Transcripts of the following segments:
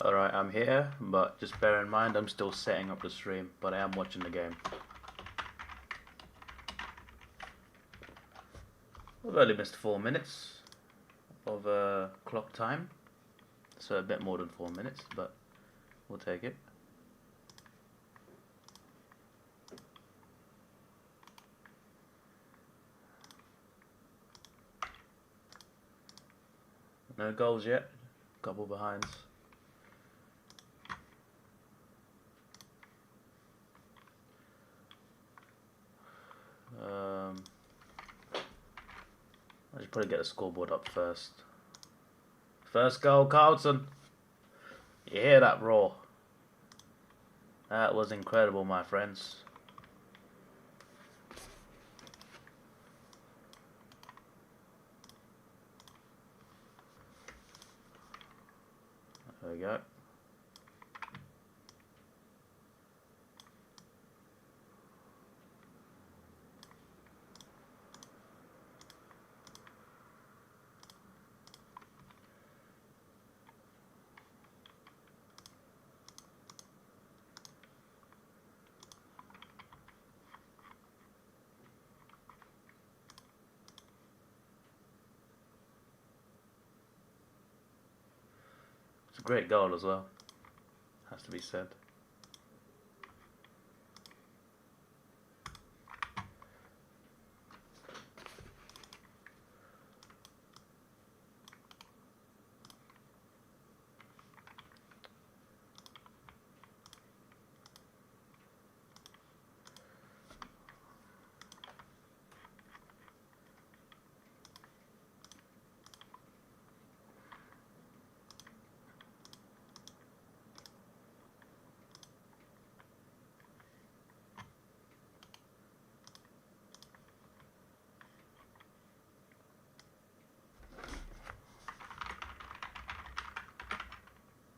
Alright, I'm here, but just bear in mind I'm still setting up the stream, but I am watching the game. I've only missed 4 minutes of clock time, so a bit more than 4 minutes, but we'll take it. No goals yet, couple behinds. I should probably get the scoreboard up first. First goal, Carlton. You hear that roar? That was incredible, my friends. There we go. It's a great goal as well, has to be said.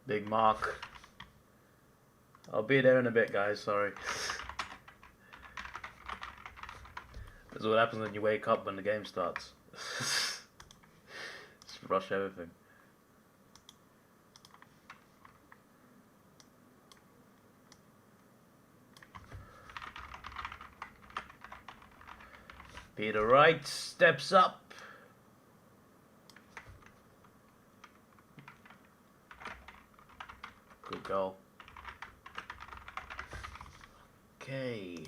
Big mark. I'll be there in a bit, guys, sorry. This is what happens when you wake up when the game starts. Just rush everything. Peter Wright steps up. Good goal. Okay.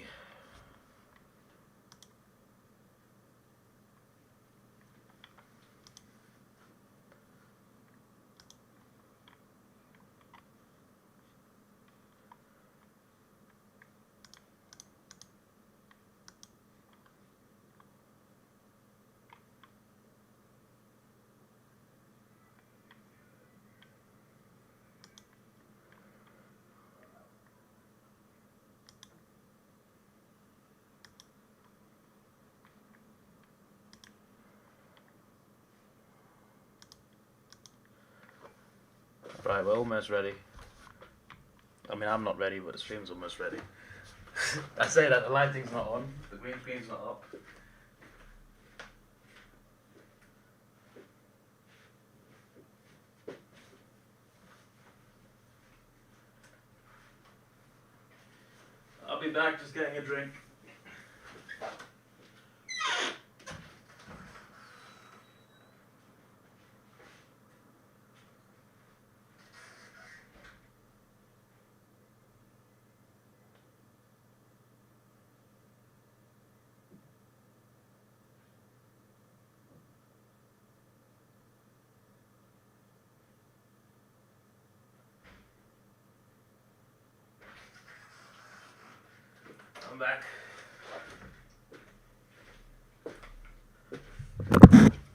Right, we're almost ready. I mean, I'm not ready, but the stream's almost ready. I say that the lighting's not on, the green screen's not up. I'll be back, just getting a drink. I'm back.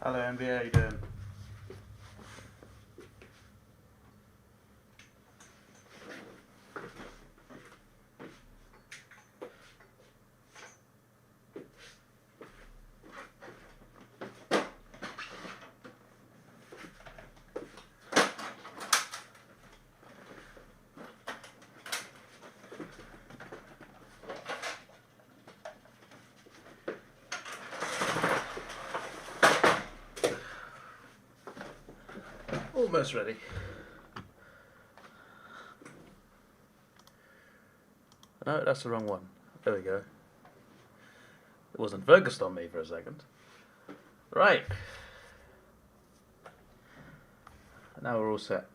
Hello NBA, how you doing? Almost ready. No, that's the wrong one. There we go. It wasn't focused on me for a second. Right. Now we're all set.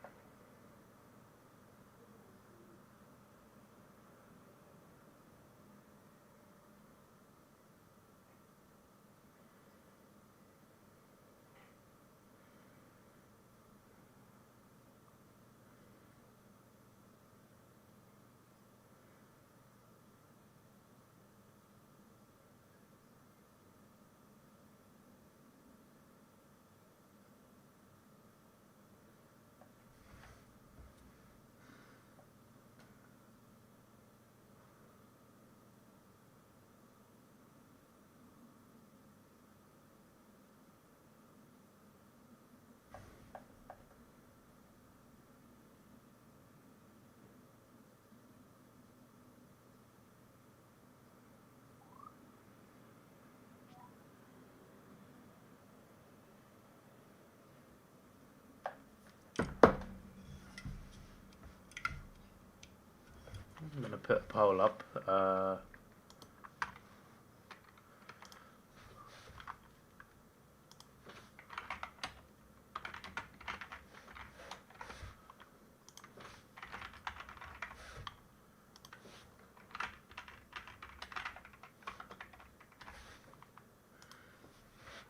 I'm going to put a poll up.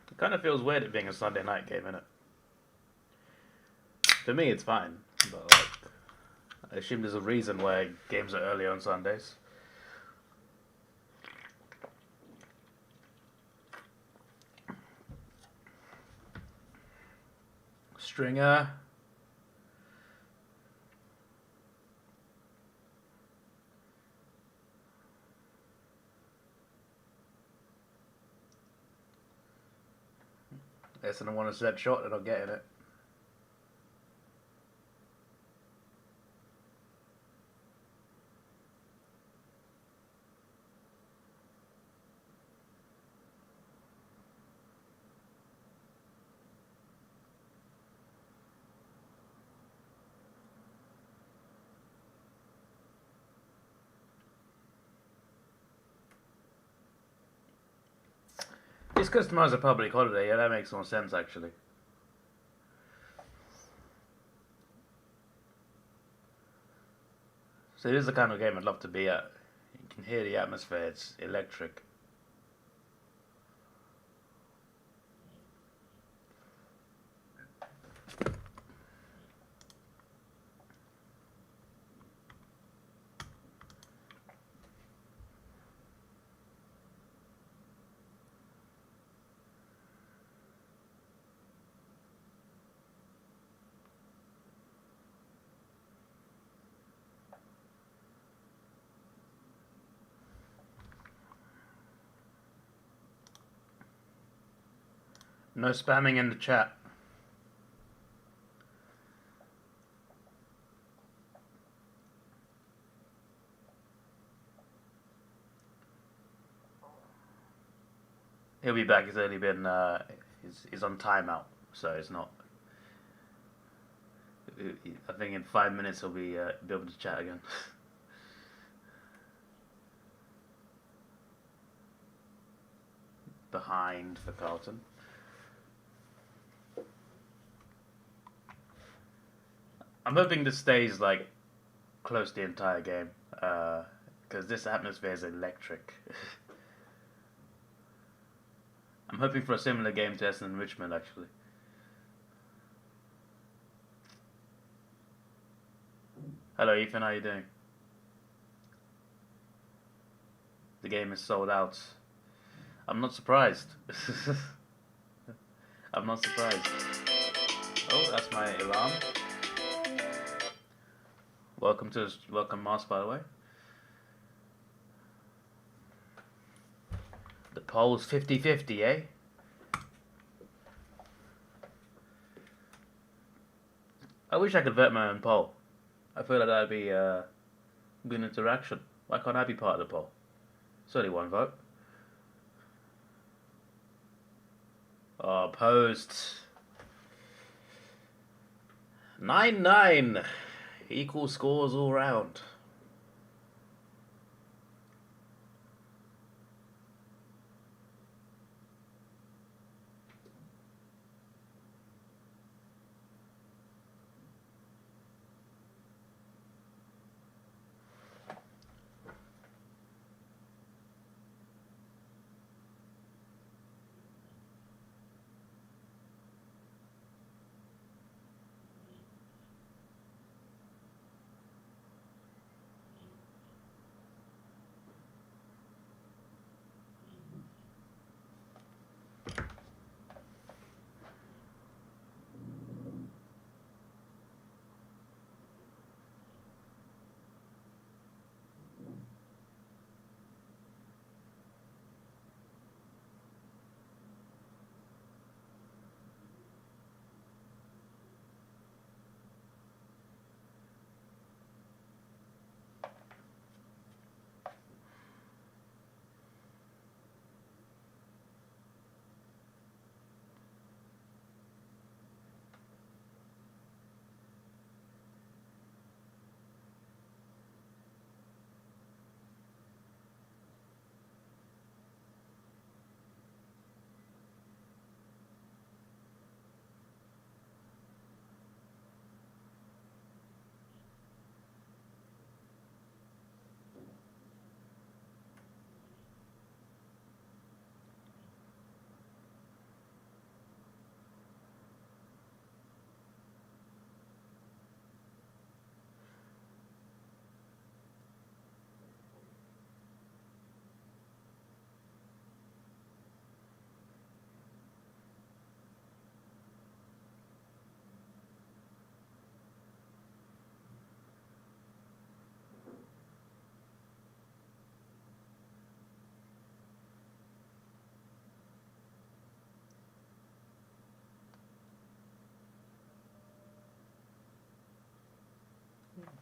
It kind of feels weird it being a Sunday night game, innit? To me, it's fine, but like, I assume there's a reason why games are early on Sundays. Stringer. Essendon want a set shot, they're not getting it. It's because tomorrow's a public holiday, yeah, that makes more sense actually. So it is the kind of game I'd love to be at. You can hear the atmosphere, it's electric. No spamming in the chat. He'll be back. He's only been he's on timeout, so it's not. I think in 5 minutes he'll be able to chat again. Behind for Carlton. I'm hoping this stays like close the entire game, because this atmosphere is electric. I'm hoping for a similar game to Essendon and Richmond actually. Hello Ethan, how you doing? The game is sold out. I'm not surprised. I'm not surprised. Oh, that's my alarm. Welcome Mars, by the way. The poll's 50-50, eh? I wish I could vote my own poll. I feel like that'd be good interaction. Why can't I be part of the poll? It's only one vote. Oh, opposed. 9-9. Equal scores all round.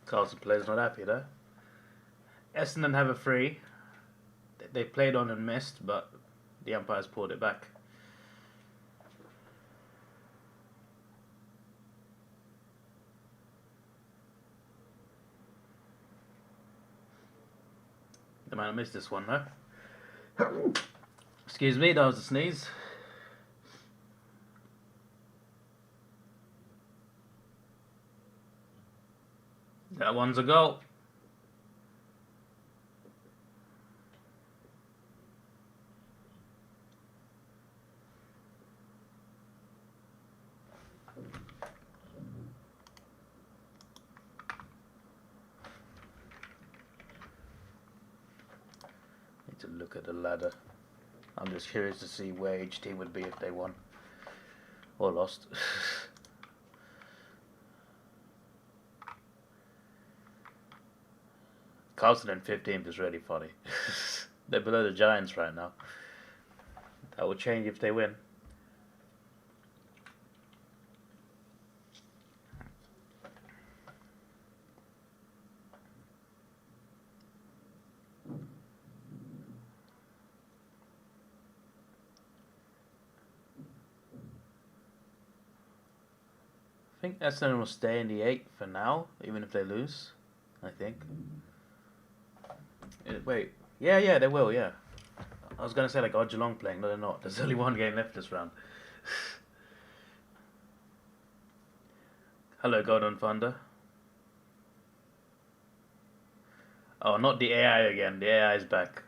Carlton players not happy though. Essendon have a free. They played on and missed, but the umpires pulled it back. They might have missed this one though. Excuse me, that was a sneeze. That one's a goal. Need to look at the ladder. I'm just curious to see where each team would be if they won or lost. Carlton in 15th is really funny. They're below the Giants right now. That will change if they win. I think Essendon will stay in the 8th for now, even if they lose. I think. Wait, yeah, they will, yeah. I was going to say like, oh, Geelong playing, no they're not. There's only one game left this round. Hello, Golden Thunder. Oh, not the AI again. The AI is back.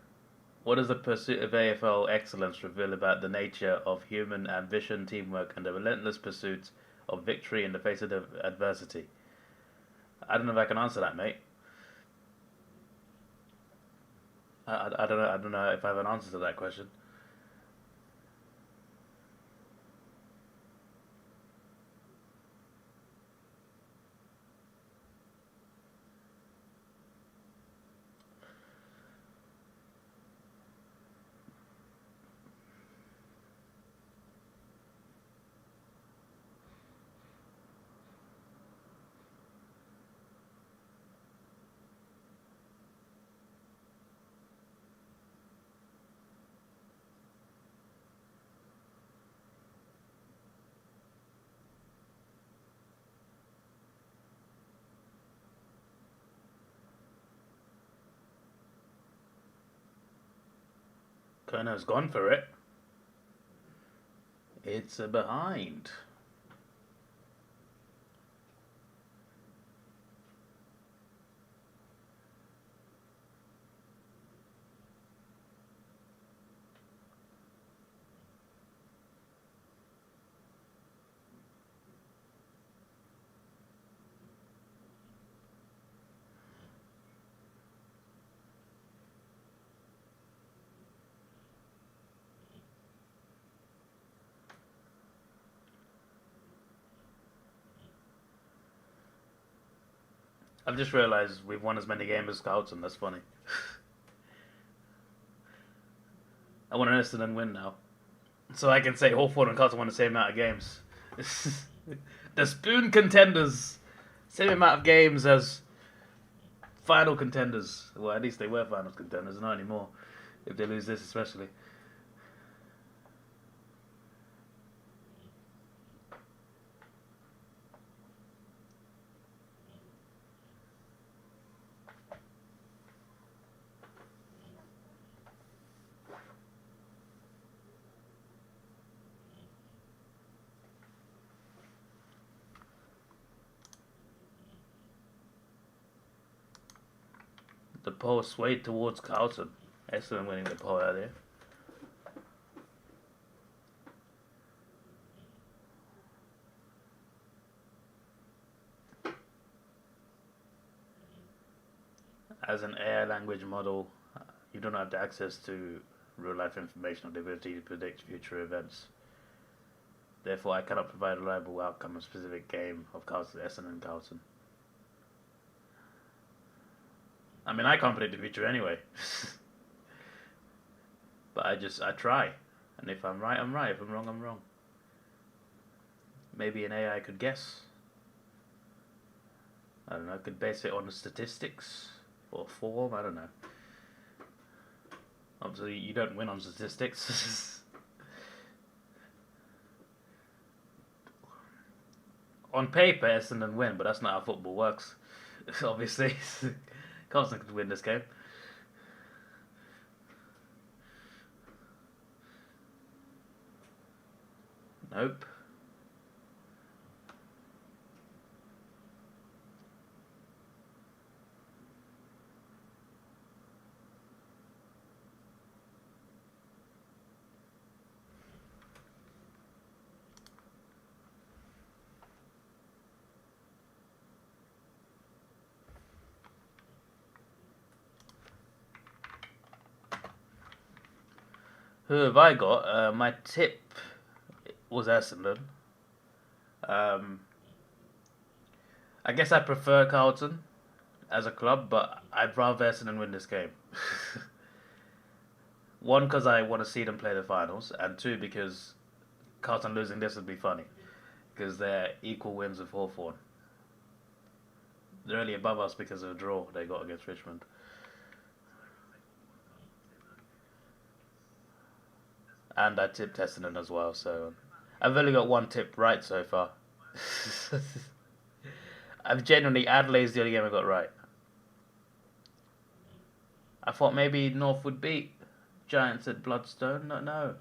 What does the pursuit of AFL excellence reveal about the nature of human ambition, teamwork, and the relentless pursuit of victory in the face of adversity? I don't know if I can answer that, mate. I don't know. I don't know if I have an answer to that question. Kerner's gone for it. It's a behind. I've just realised we've won as many games as Carlton. That's funny. I want an Essendon win now, so I can say Hawthorn and Carlton won the same amount of games. The spoon contenders, same amount of games as final contenders. Well, at least they were final contenders, not anymore. If they lose this, especially. The poll swayed towards Carlton. Essendon winning the poll earlier. As an AI language model, you don't have the access to real-life information or the ability to predict future events. Therefore, I cannot provide a reliable outcome of a specific game of Carlton, Essendon and Carlton. I mean, I can't predict the future anyway. But I try. And if I'm right, I'm right. If I'm wrong, I'm wrong. Maybe an AI could guess. I don't know, could base it on the statistics or form, I don't know. Obviously, you don't win on statistics. On paper, Essendon win, but that's not how football works. Obviously, Carlton could win this game. Nope. Who have I got? My tip was Essendon. I guess I prefer Carlton as a club, but I'd rather Essendon win this game. One, because I want to see them play the finals, and two, because Carlton losing this would be funny, because they're equal wins with Hawthorn. They're only above us because of a draw they got against Richmond. And I tipped Essendon as well, so I've only got one tip right so far. I've genuinely, Adelaide's the only game I got right. I thought maybe North would beat Giants at Bloodstone. No.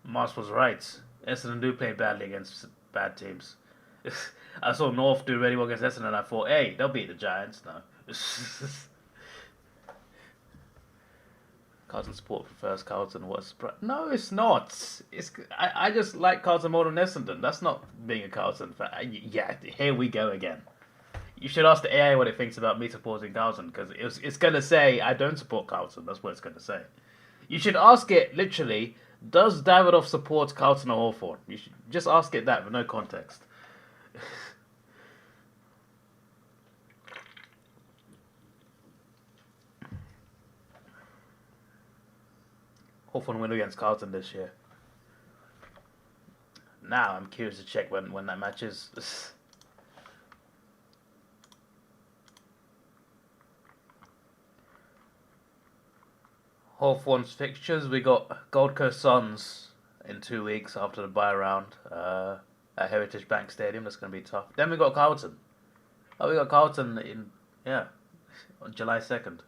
Mars was right. Essendon do play badly against bad teams. I saw North do really well against Essendon, and I thought, hey, they'll beat the Giants. No. Carlton support prefers Carlton. What a surprise. No, it's not. I just like Carlton more than Essendon. That's not being a Carlton fan. Yeah, here we go again. You should ask the AI what it thinks about me supporting Carlton, because it's going to say I don't support Carlton. That's what it's going to say. You should ask it, literally, does Davidoff support Carlton or Hawthorn? You should just ask it that with no context. Hawthorn win against Carlton this year. Now I'm curious to check when that match is. Hawthorn's fixtures, we got Gold Coast Suns in 2 weeks after the bye round at Heritage Bank Stadium. That's going to be tough. Then we got Carlton. Oh, we got Carlton on July 2nd.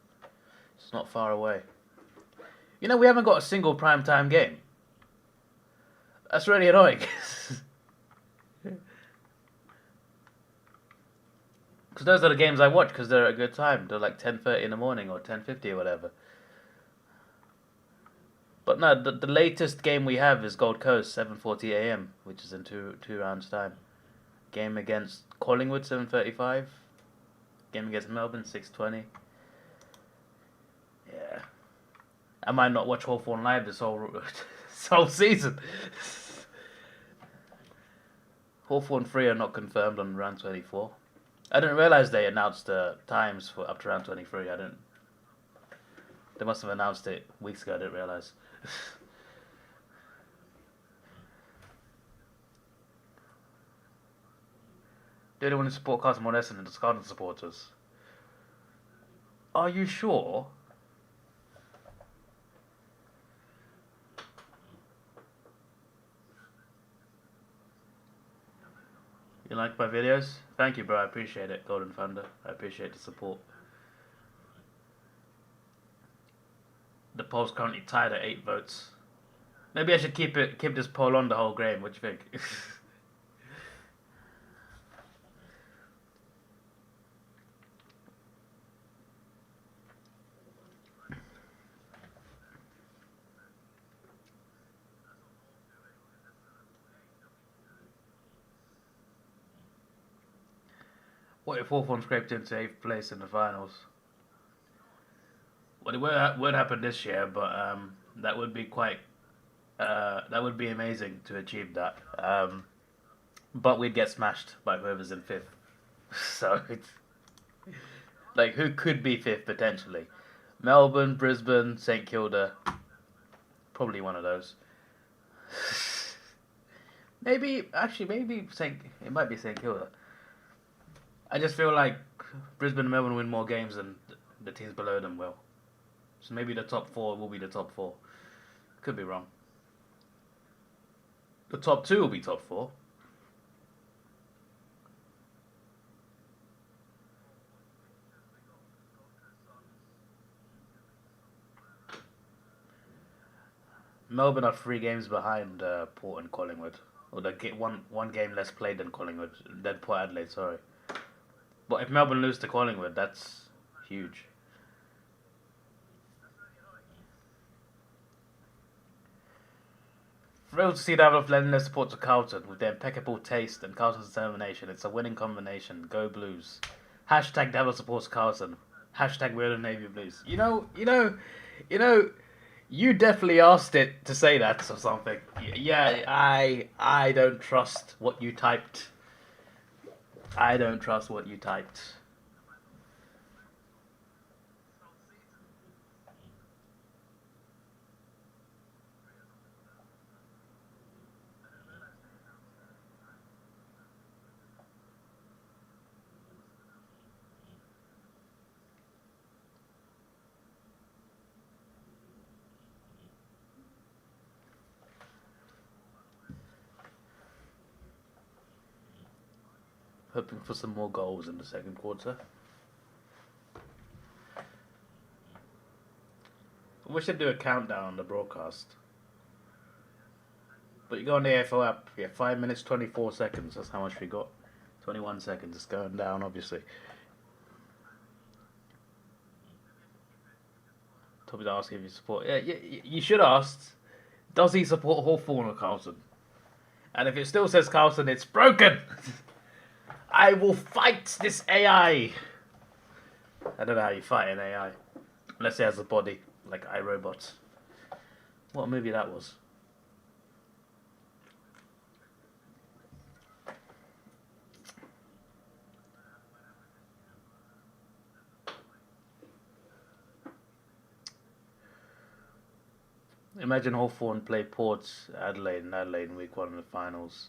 It's not far away. You know, we haven't got a single primetime game. That's really annoying. Because those are the games I watch because they're at a good time. They're like 10:30 in the morning or 10:50 or whatever. But no, the latest game we have is Gold Coast, 7:40 a.m., which is in two rounds' time. Game against Collingwood, 7:35. Game against Melbourne, 6:20. Yeah. I might not watch Hawthorn live this whole season. Hawthorn 3 are not confirmed on round 24. I didn't realise they announced times for up to round 23. They must have announced it weeks ago, I didn't realise. They don't want to support Carlton more Essendon than the Carlton supporters. Are you sure? You like my videos? Thank you, bro. I appreciate it, Golden Thunder. I appreciate the support. The poll's currently tied at 8 votes. Maybe I should keep this poll on the whole game. What do you think? What if Hawthorn scraped into 8th place in the finals? Well, it would happen this year, but that would be that would be amazing to achieve that. But we'd get smashed by whoever's in 5th. So it's like, who could be 5th potentially? Melbourne, Brisbane, St Kilda, Probably one of those. Maybe it might be St Kilda. I just feel like Brisbane and Melbourne win more games than the teams below them will. So maybe the top 4 will be the top 4. Could be wrong. The top 2 will be top 4. Melbourne are 3 games behind Port and Collingwood. Or they get one game less played than Collingwood, than Port Adelaide, sorry. But if Melbourne lose to Collingwood, that's huge. Thrilled to see Davidoff lending their support to Carlton with their impeccable taste and Carlton's determination. It's a winning combination. Go Blues. Hashtag Davidoff supports Carlton. Hashtag we're the Navy Blues. You know, you definitely asked it to say that or something. Yeah, I don't trust what you typed. I don't trust what you typed. Hoping for some more goals in the second quarter. I wish they'd do a countdown on the broadcast. But you go on the AFL app, 5 minutes 24 seconds, that's how much we got. 21 seconds, it's going down obviously. Toby's asking if you support. Yeah, you should ask, does he support Hawthorn or Carlton? And if it still says Carlton, it's broken! I will fight this AI. I don't know how you fight an AI. Unless it has a body, like iRobot. What movie that was? Imagine Hawthorn play Port Adelaide in week 1 in the finals.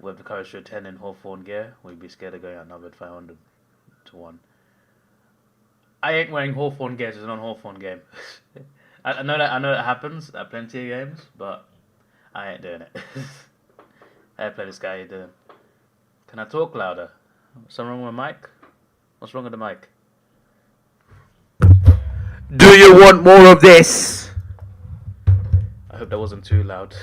We have the courage to attend in Hawthorn gear. We'd be scared of going outnumbered 500 to 1. I ain't wearing Hawthorn gear. It's a non-Hawthorn game. I know that happens at plenty of games, but I ain't doing it. I play this guy. Doing. Can I talk louder? Something wrong with my mic? What's wrong with the mic? Do you want more of this? I hope that wasn't too loud.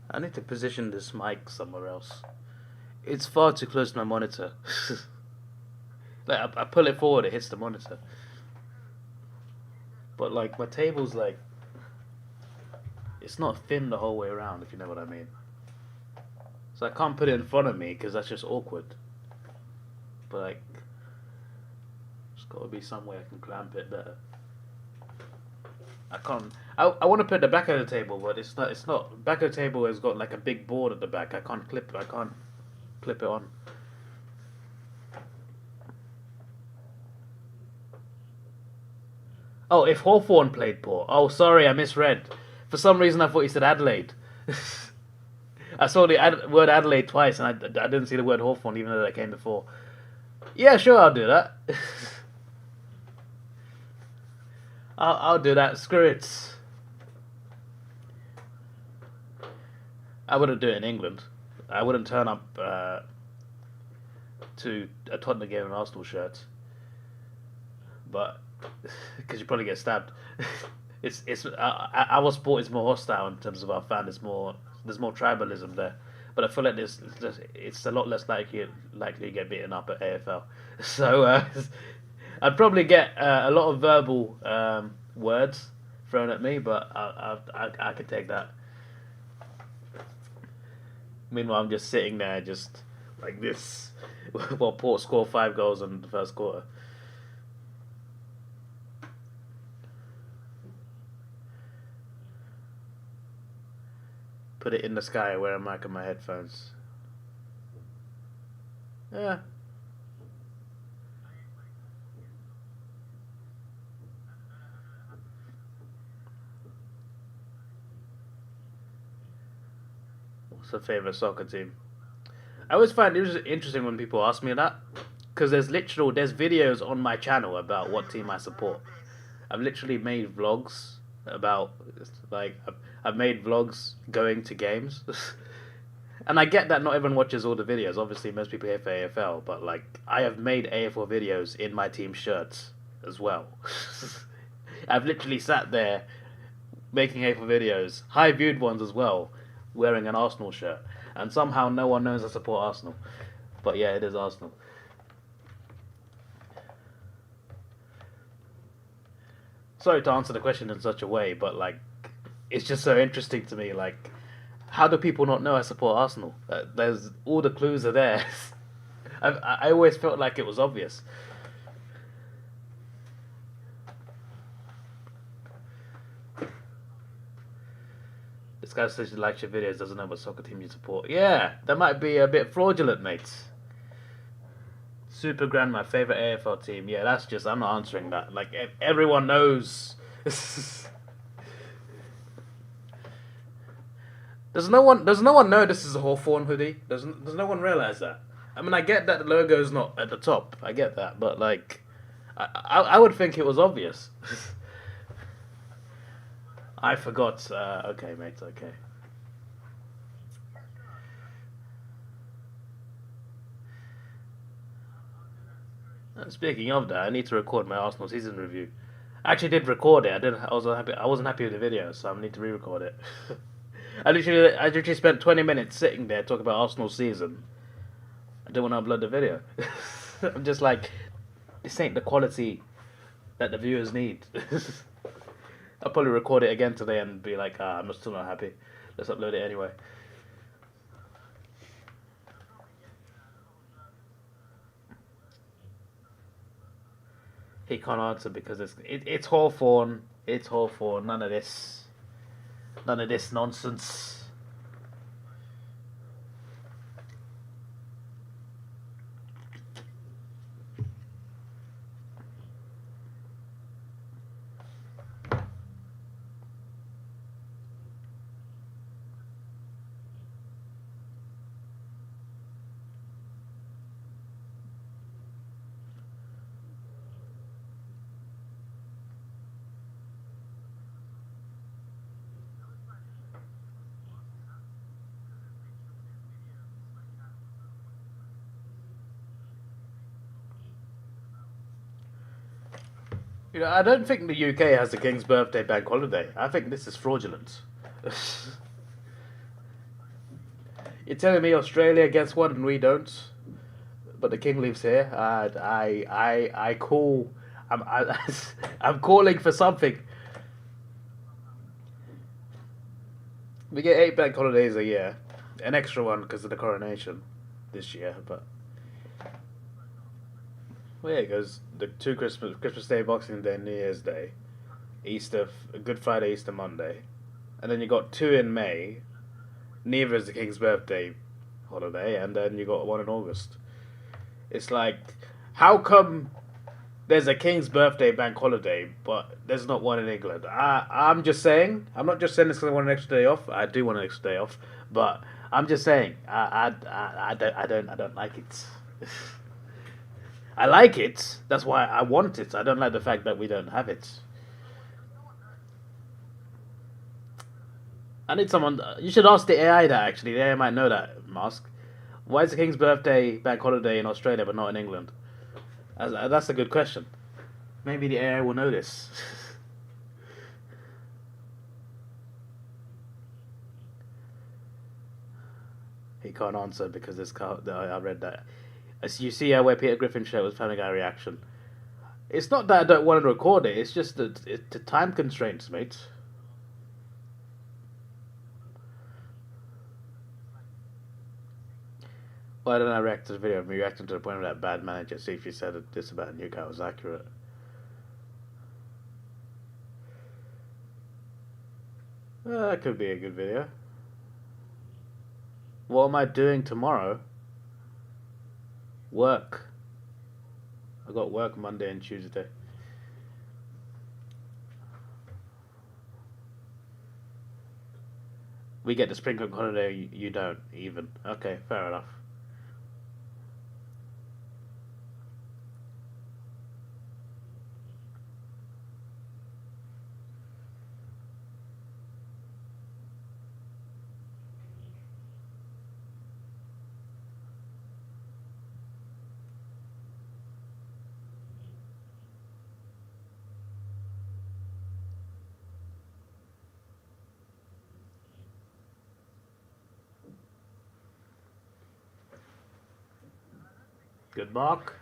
I need to position this mic somewhere else. It's far too close to my monitor. Like I pull it forward, it hits the monitor. But like my table's like, it's not thin the whole way around, if you know what I mean. So I can't put it in front of me because that's just awkward. But like, there's got to be some way I can clamp it better. I can't. I want to put the back of the table, but it's not. Back of the table has got like a big board at the back. I can't clip it on. Oh, if Hawthorn played Port. Oh, sorry, I misread. For some reason, I thought you said Adelaide. I saw the word Adelaide twice, and I didn't see the word Hawthorn, even though that came before. Yeah, sure, I'll do that. I'll do that. Screw it. I wouldn't do it in England. I wouldn't turn up to a Tottenham game in Arsenal shirt. But because you probably get stabbed. Our sport is more hostile in terms of our fan. There's more tribalism there. But I feel like it's a lot less likely to get beaten up at AFL. So I'd probably get a lot of verbal words thrown at me, but I could take that. Meanwhile, I'm just sitting there, just like this, while Port score 5 goals in the first quarter. Put it in the sky, wear a mic on my headphones. Yeah. What's your favorite soccer team? I always find it interesting when people ask me that, because there's videos on my channel about what team I support. I've literally made vlogs about, like, I've made vlogs going to games. And I get that not everyone watches all the videos. Obviously, most people here for AFL, but like, I have made AFL videos in my team shirts as well. I've literally sat there making AFL videos, high viewed ones as well, wearing an Arsenal shirt, and somehow no one knows I support Arsenal. But yeah, it is Arsenal. Sorry to answer the question in such a way, but like, it's just so interesting to me. Like, how do people not know I support Arsenal? There's all the clues are there. I always felt like it was obvious. This guy says he likes your videos, doesn't know what soccer team you support. Yeah, that might be a bit fraudulent, mate. Super Grand, my favorite AFL team. Yeah, that's just, I'm not answering that. Like, everyone knows. Does no one know this is a Hawthorn hoodie? Does no one realize that? I mean, I get that the logo is not at the top. I get that, but like, I would think it was obvious. I forgot. Okay, mate. Okay. Speaking of that, I need to record my Arsenal season review. I actually did record it. I was happy. I wasn't happy with the video, so I need to re-record it. I literally spent 20 minutes sitting there talking about Arsenal season. I didn't want to upload the video. I'm just like, this ain't the quality that the viewers need. I'll probably record it again today and be like, I'm still not happy. Let's upload it anyway. He can't answer because it's Hawthorn. It's Hawthorn. None of this nonsense. You know, I don't think the UK has the King's Birthday bank holiday. I think this is fraudulent. You're telling me Australia gets one and we don't, but the King lives here. I call. I'm calling for something. We get 8 bank holidays a year, an extra one because of the coronation this year, but. Well, yeah, it goes the 2 Christmas Day, Boxing Day, New Year's Day, Easter, Good Friday, Easter Monday, and then you got 2 in May. Neither is the King's Birthday holiday, and then you got 1 in August. It's like, how come there's a King's Birthday bank holiday, but there's not one in England? I'm just saying. I'm not just saying this because I want an extra day off. I do want an extra day off, but I'm just saying. I don't like it. I like it. That's why I want it. I don't like the fact that we don't have it. I need someone. You should ask the AI that actually. The AI might know that, Mask. Why is the King's Birthday bank holiday in Australia but not in England? That's a good question. Maybe the AI will know this. He can't answer because this car. I read that. As you see, I wear Peter Griffin's shirt with Family Guy reaction. It's not that I don't want to record it. It's just the time constraints, mate. Why didn't I react to the video of me reacting to the point of that bad manager? See if you said that this about Newcastle was accurate. That could be a good video. What am I doing tomorrow? Work. I got work Monday and Tuesday. We get the spring break holiday, you don't even. Okay, fair enough. Good mark.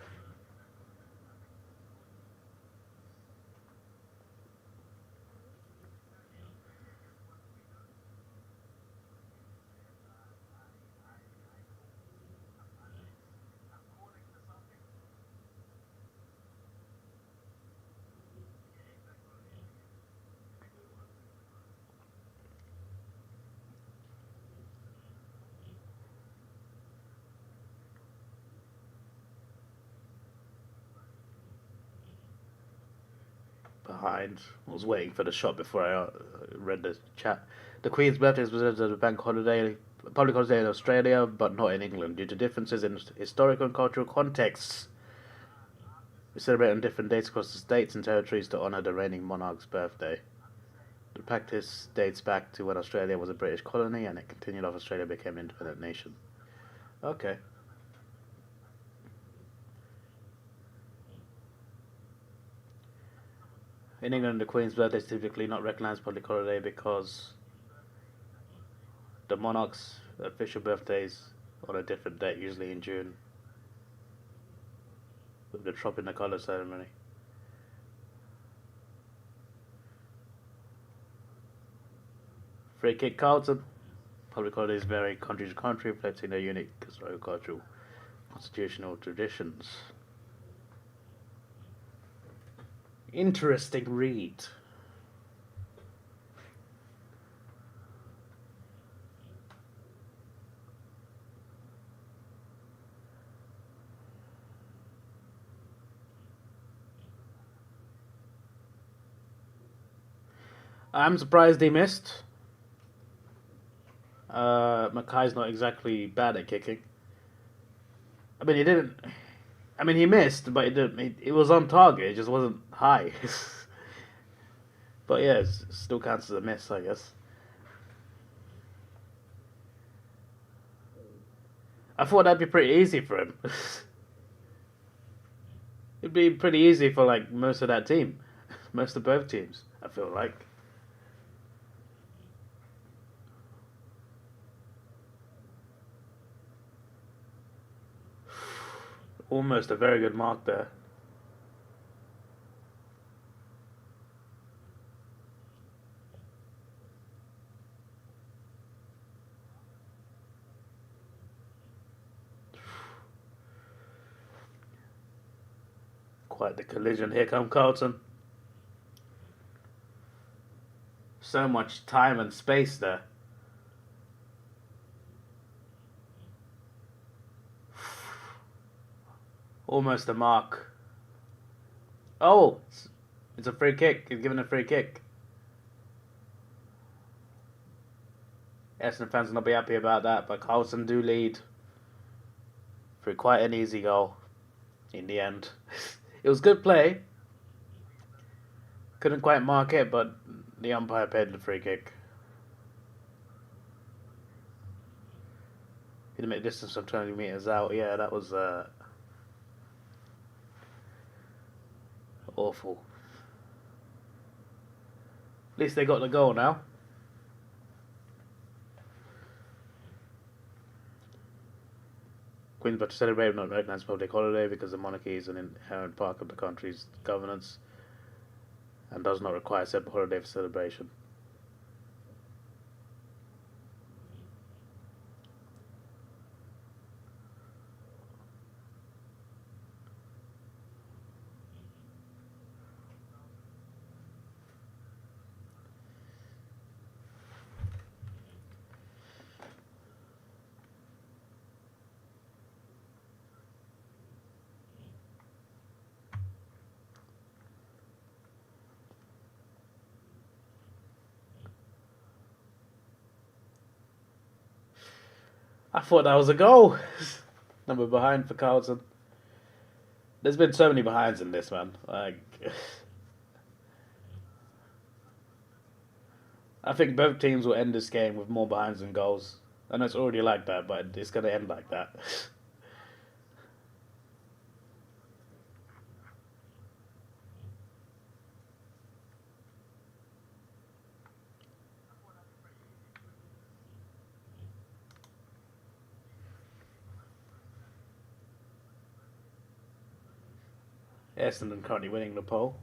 Behind. I was waiting for the shot before I read the chat. The Queen's birthday is observed as a bank holiday, public holiday in Australia, but not in England, due to differences in historical and cultural contexts. We celebrate on different dates across the states and territories to honour the reigning monarch's birthday. The practice dates back to when Australia was a British colony, and it continued after Australia became an independent nation. Okay. In England, the Queen's birthday is typically not recognised public holiday because the monarch's official birthdays on a different date, usually in June, with the drop in the colour ceremony. Free kick Carlton. Public holidays vary country to country, reflecting their unique historical, cultural, constitutional traditions. Interesting read. I'm surprised he missed. Mackay's not exactly bad at kicking. I mean, he didn't. I mean, he missed, but it was on target. It just wasn't high. But yeah, it still counts as a miss, I guess. I thought that'd be pretty easy for him. It'd be pretty easy for like most of that team, most of both teams. I feel like. Almost a very good mark there. Quite the collision. Here come Carlton. So much time and space there. Almost a mark. Oh, it's a free kick. He's given a free kick. Essendon fans will not be happy about that, but Carlton do lead for quite an easy goal in the end. It was good play. Couldn't quite mark it, but the umpire paid the free kick. He'd make a distance of 20 metres out. Yeah, that was awful. At least they got the goal now. Queen's birthday celebrated not recognised public holiday because the monarchy is an inherent part of the country's governance and does not require a separate holiday for celebration. I thought that was a goal. Number behind for Carlton. There's been so many behinds in this, man. Like, I think both teams will end this game with more behinds than goals. I know it's already like that, but it's going to end like that. Essendon currently winning the poll.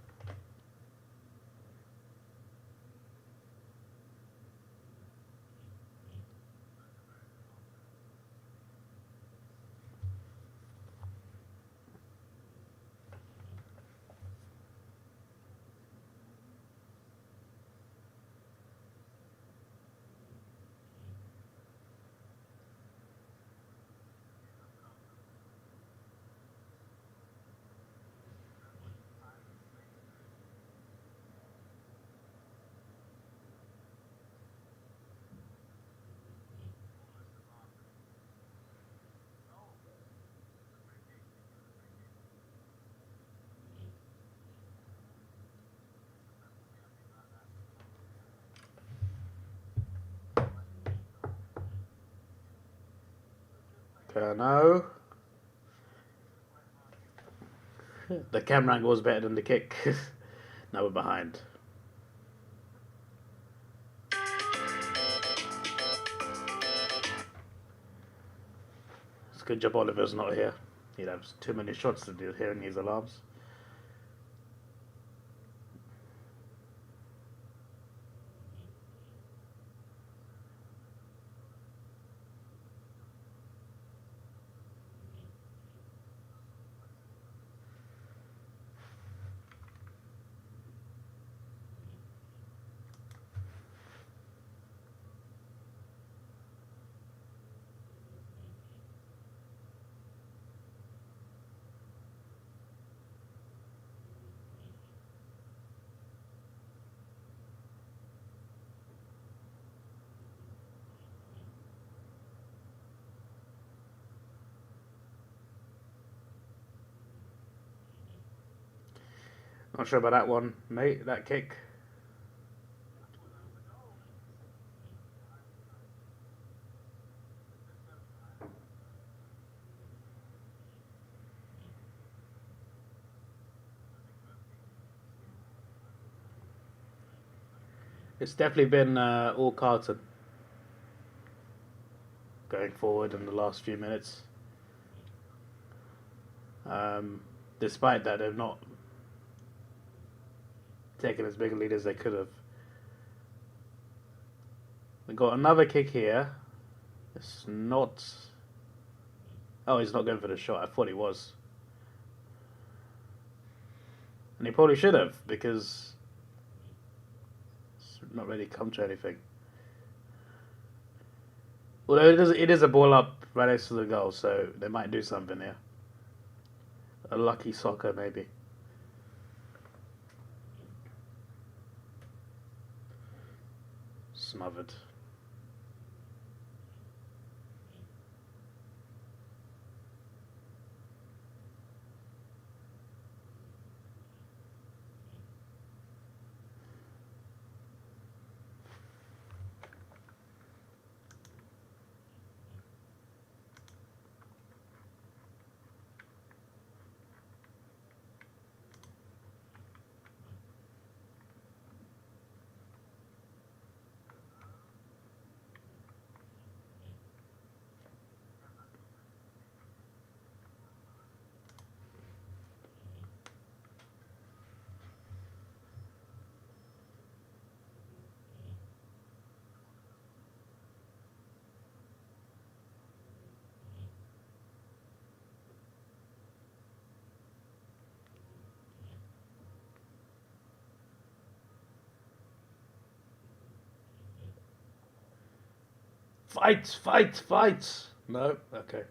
No. The camera angle was better than the kick. Now we're behind. It's a good job Oliver's not here. He'd have too many shots to do hearing these alarms. Not sure about that one, mate. That kick. It's definitely been all Carlton going forward in the last few minutes. Despite that, they've not taken as big a lead as they could have. We got another kick here. It's not. Oh, he's not going for the shot. I thought he was. And he probably should have, because it's not really come to anything. Although it is a ball up right next to the goal, so they might do something here. A lucky soccer, maybe. Smothered. Fight, fight, fight! No? Okay.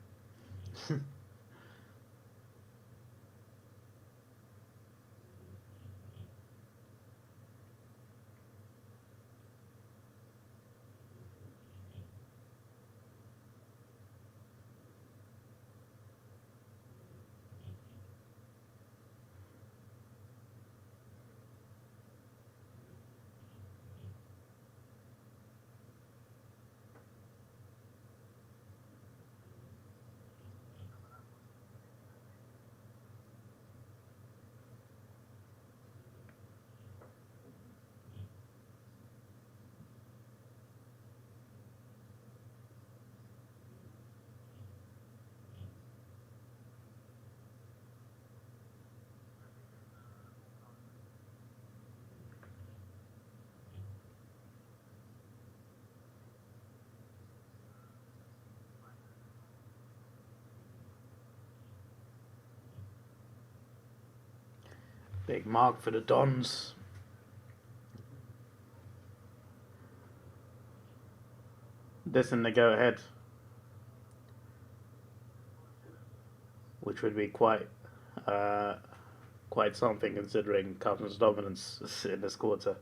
Big mark for the Dons. This in the go ahead, which would be quite something considering Carlton's dominance in this quarter.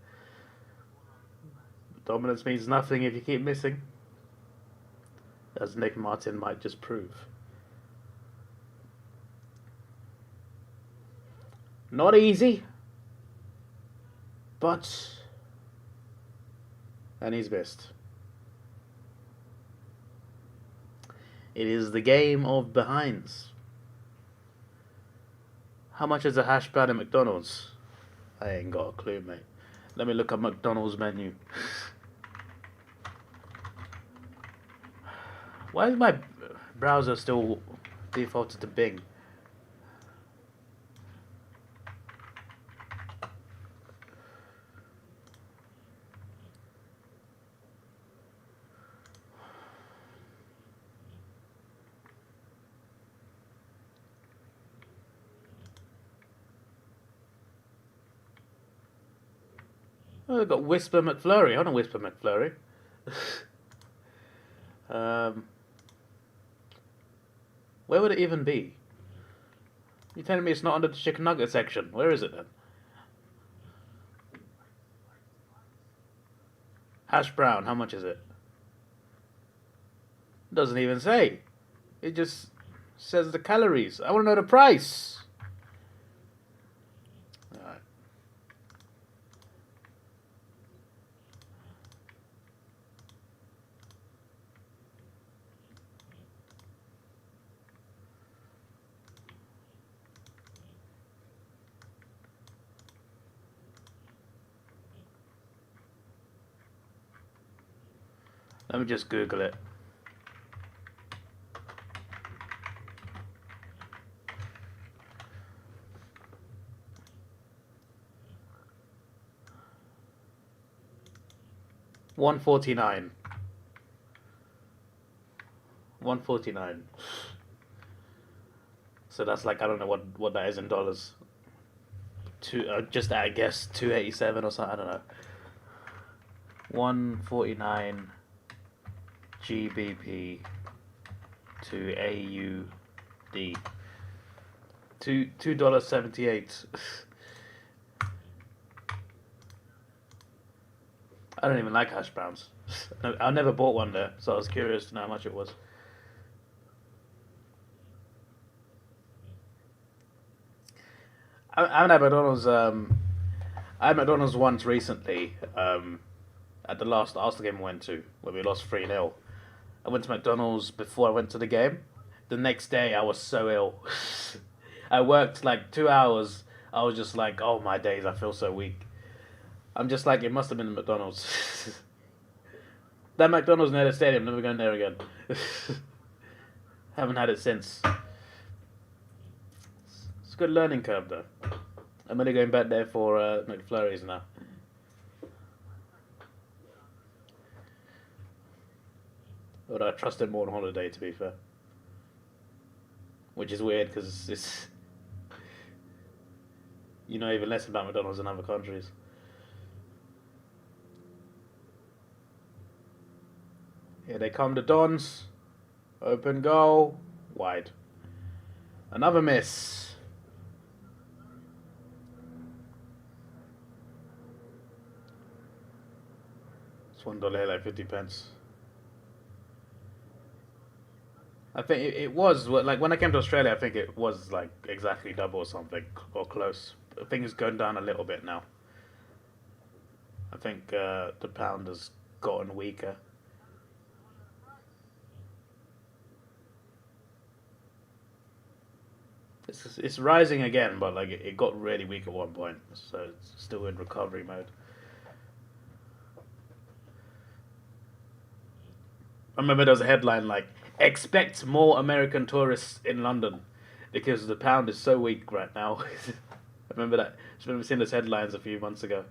Dominance means nothing if you keep missing, as Nick Martin might just prove. Not easy, but... and he's missed. It is the game of behinds. How much is a hash brown at McDonald's? I ain't got a clue, mate. Let me look at McDonald's menu. Why is my browser still defaulted to Bing? Oh, they've got Whisper McFlurry. I want a Whisper McFlurry. Where would it even be? You're telling me it's not under the chicken nugget section. Where is it then? Hash brown, how much is it? Doesn't even say. It just says the calories. I want to know the price. Alright. Let me just Google it. $1.49. $1.49. So that's like, I don't know what that is in dollars. Just I guess $2.87 or something. I don't know. 149 GBP to AUD. $2.78. I don't even like hash browns. I never bought one there, so I was curious to know how much it was. I haven't had McDonald's. I had McDonald's once recently. At the last Arsenal game I went to, where we lost 3-0. I went to McDonald's before I went to the game. The next day, I was so ill. I worked like 2 hours. I was just like, oh my days, I feel so weak. I'm just like, it must have been the McDonald's. That McDonald's near the stadium, never going there again. Haven't had it since. It's a good learning curve though. I'm only going back there for McFlurries now. But I trust it more on holiday, to be fair. Which is weird, because it's... you know even less about McDonald's in other countries. Here they come, the Dons. Open goal. Wide. Another miss. It's $1 like 50 pence. I think it was, like, when I came to Australia, I think it was, like, exactly double or something, or close. I think it's going down a little bit now. I think the pound has gotten weaker. It's rising again, but, like, it got really weak at one point, so it's still in recovery mode. I remember there was a headline, like, expect more American tourists in London because the pound is so weak right now. I remember that. I remember seeing those headlines a few months ago.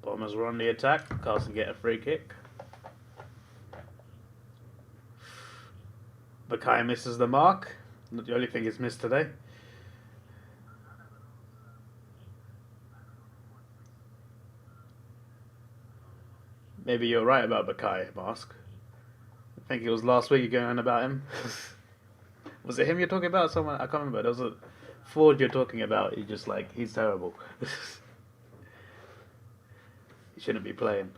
Bombers were on the attack. Carlton get a free kick. Mackay misses the mark. Not the only thing he's missed today. Maybe you're right about Mackay, Mask. I think it was last week you're going on about him. Was it him you're talking about? Someone, I can't remember. There was a Ford you're talking about. You're just like, he's terrible. He shouldn't be playing.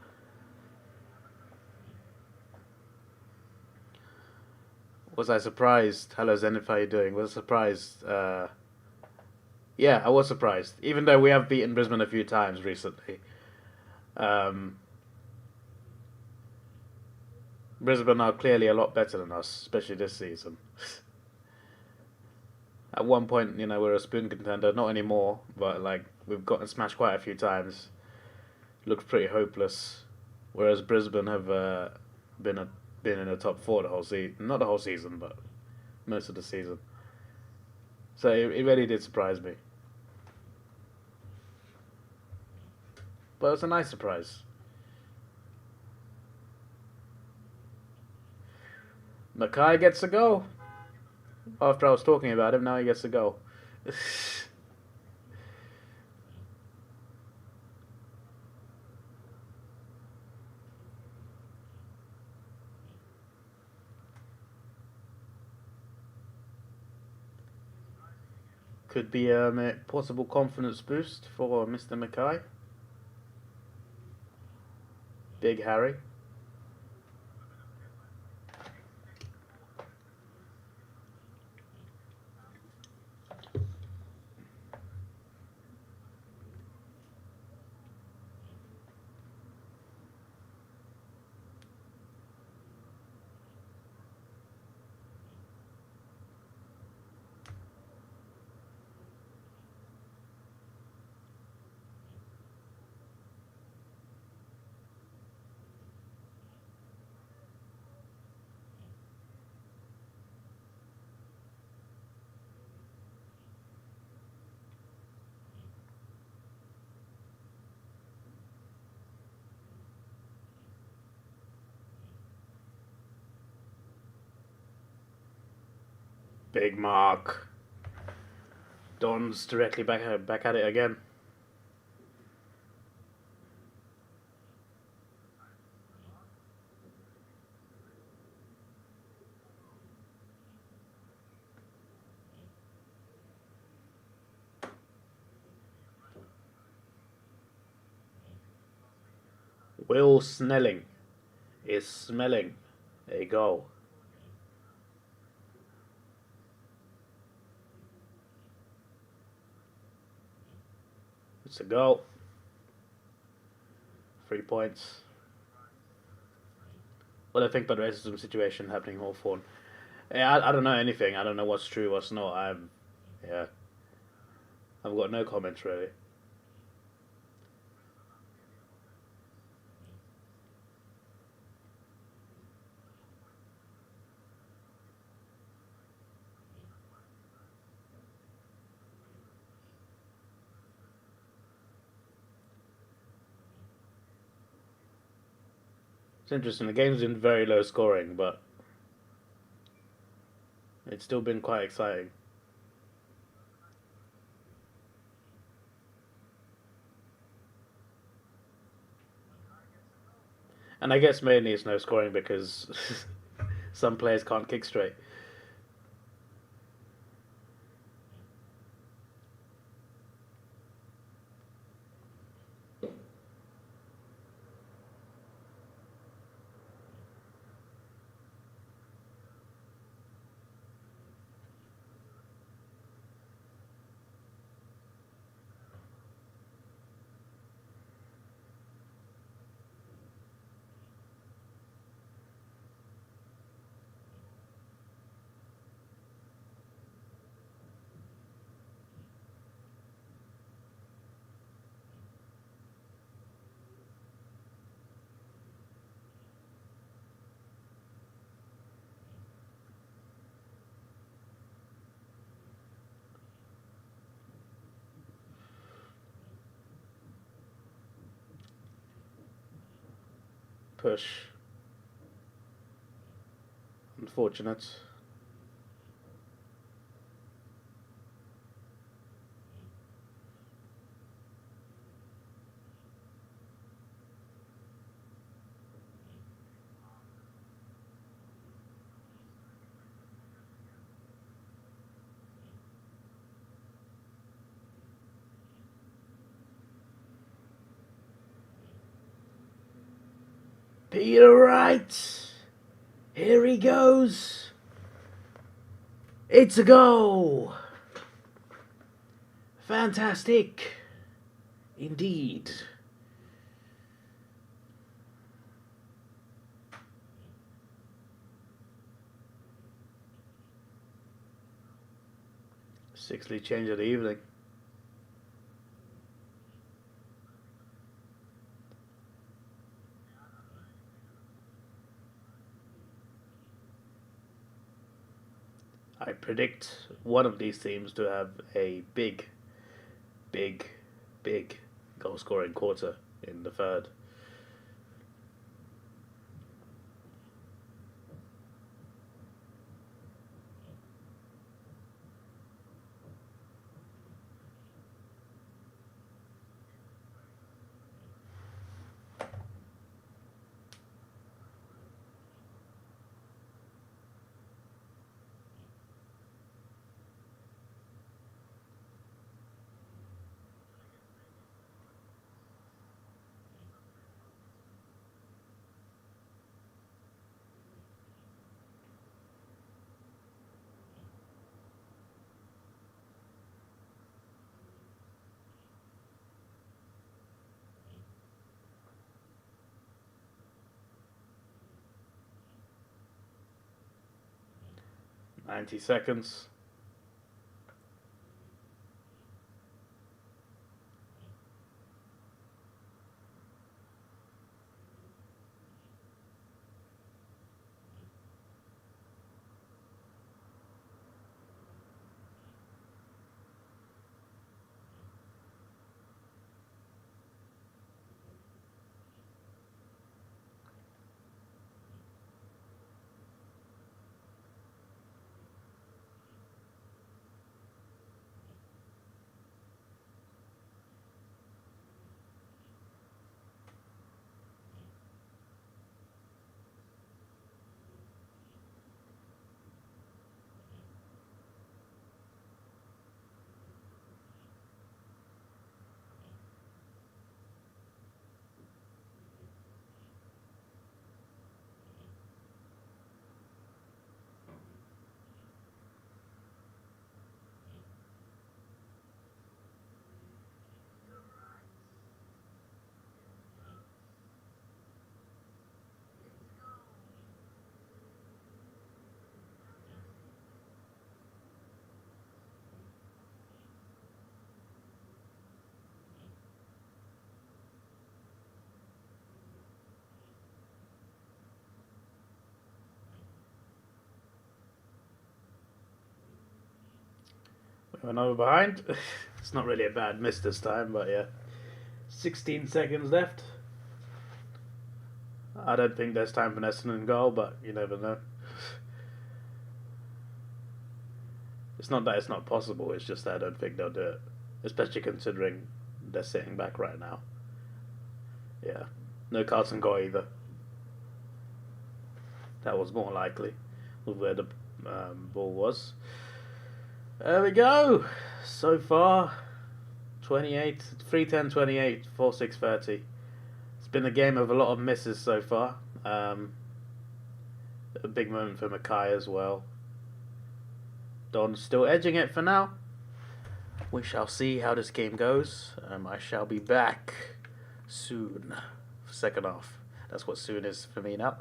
Was I surprised? Hello Zenith, how you doing? Was I surprised? Yeah, I was surprised. Even though we have beaten Brisbane a few times recently. Brisbane are clearly a lot better than us, especially this season. At one point, you know, we're a spoon contender. Not anymore, but like we've gotten smashed quite a few times. Looked pretty hopeless. Whereas Brisbane have been in the top four the whole season. Not the whole season, but most of the season. So it really did surprise me. But it was a nice surprise. Mackay gets a go. After I was talking about him, now he gets a go. Could be a possible confidence boost for Mr. Mackay. Big Harry. Big mark. Don's directly back at it again. Will Snelling is smelling a goal. It's a goal. 3 points. What do I think about the racism situation happening in Hawthorn? Yeah, I don't know anything. I don't know what's true, what's not. I've got no comments really. It's interesting. The game's been very low scoring, but it's still been quite exciting. And I guess mainly it's no scoring because some players can't kick straight. push. Unfortunate. Peter Wright. Here he goes. It's a goal. Fantastic. Indeed. Sixthly change of the evening. I predict one of these teams to have a big goal scoring quarter in the third. "90 seconds. We went over behind. It's not really a bad miss this time, but yeah. 16 seconds left. I don't think there's time for an Essendon goal, but you never know. It's not that it's not possible, it's just that I don't think they'll do it. Especially considering they're sitting back right now. Yeah. No Carlton goal either. That was more likely with where the ball was. There we go. So far, 28, 3-10, 28, 4-6, 30. It's been a game of a lot of misses so far. A big moment for Mackay as well. Don's still edging it for now. We shall see how this game goes. I shall be back soon. Second half. That's what soon is for me now.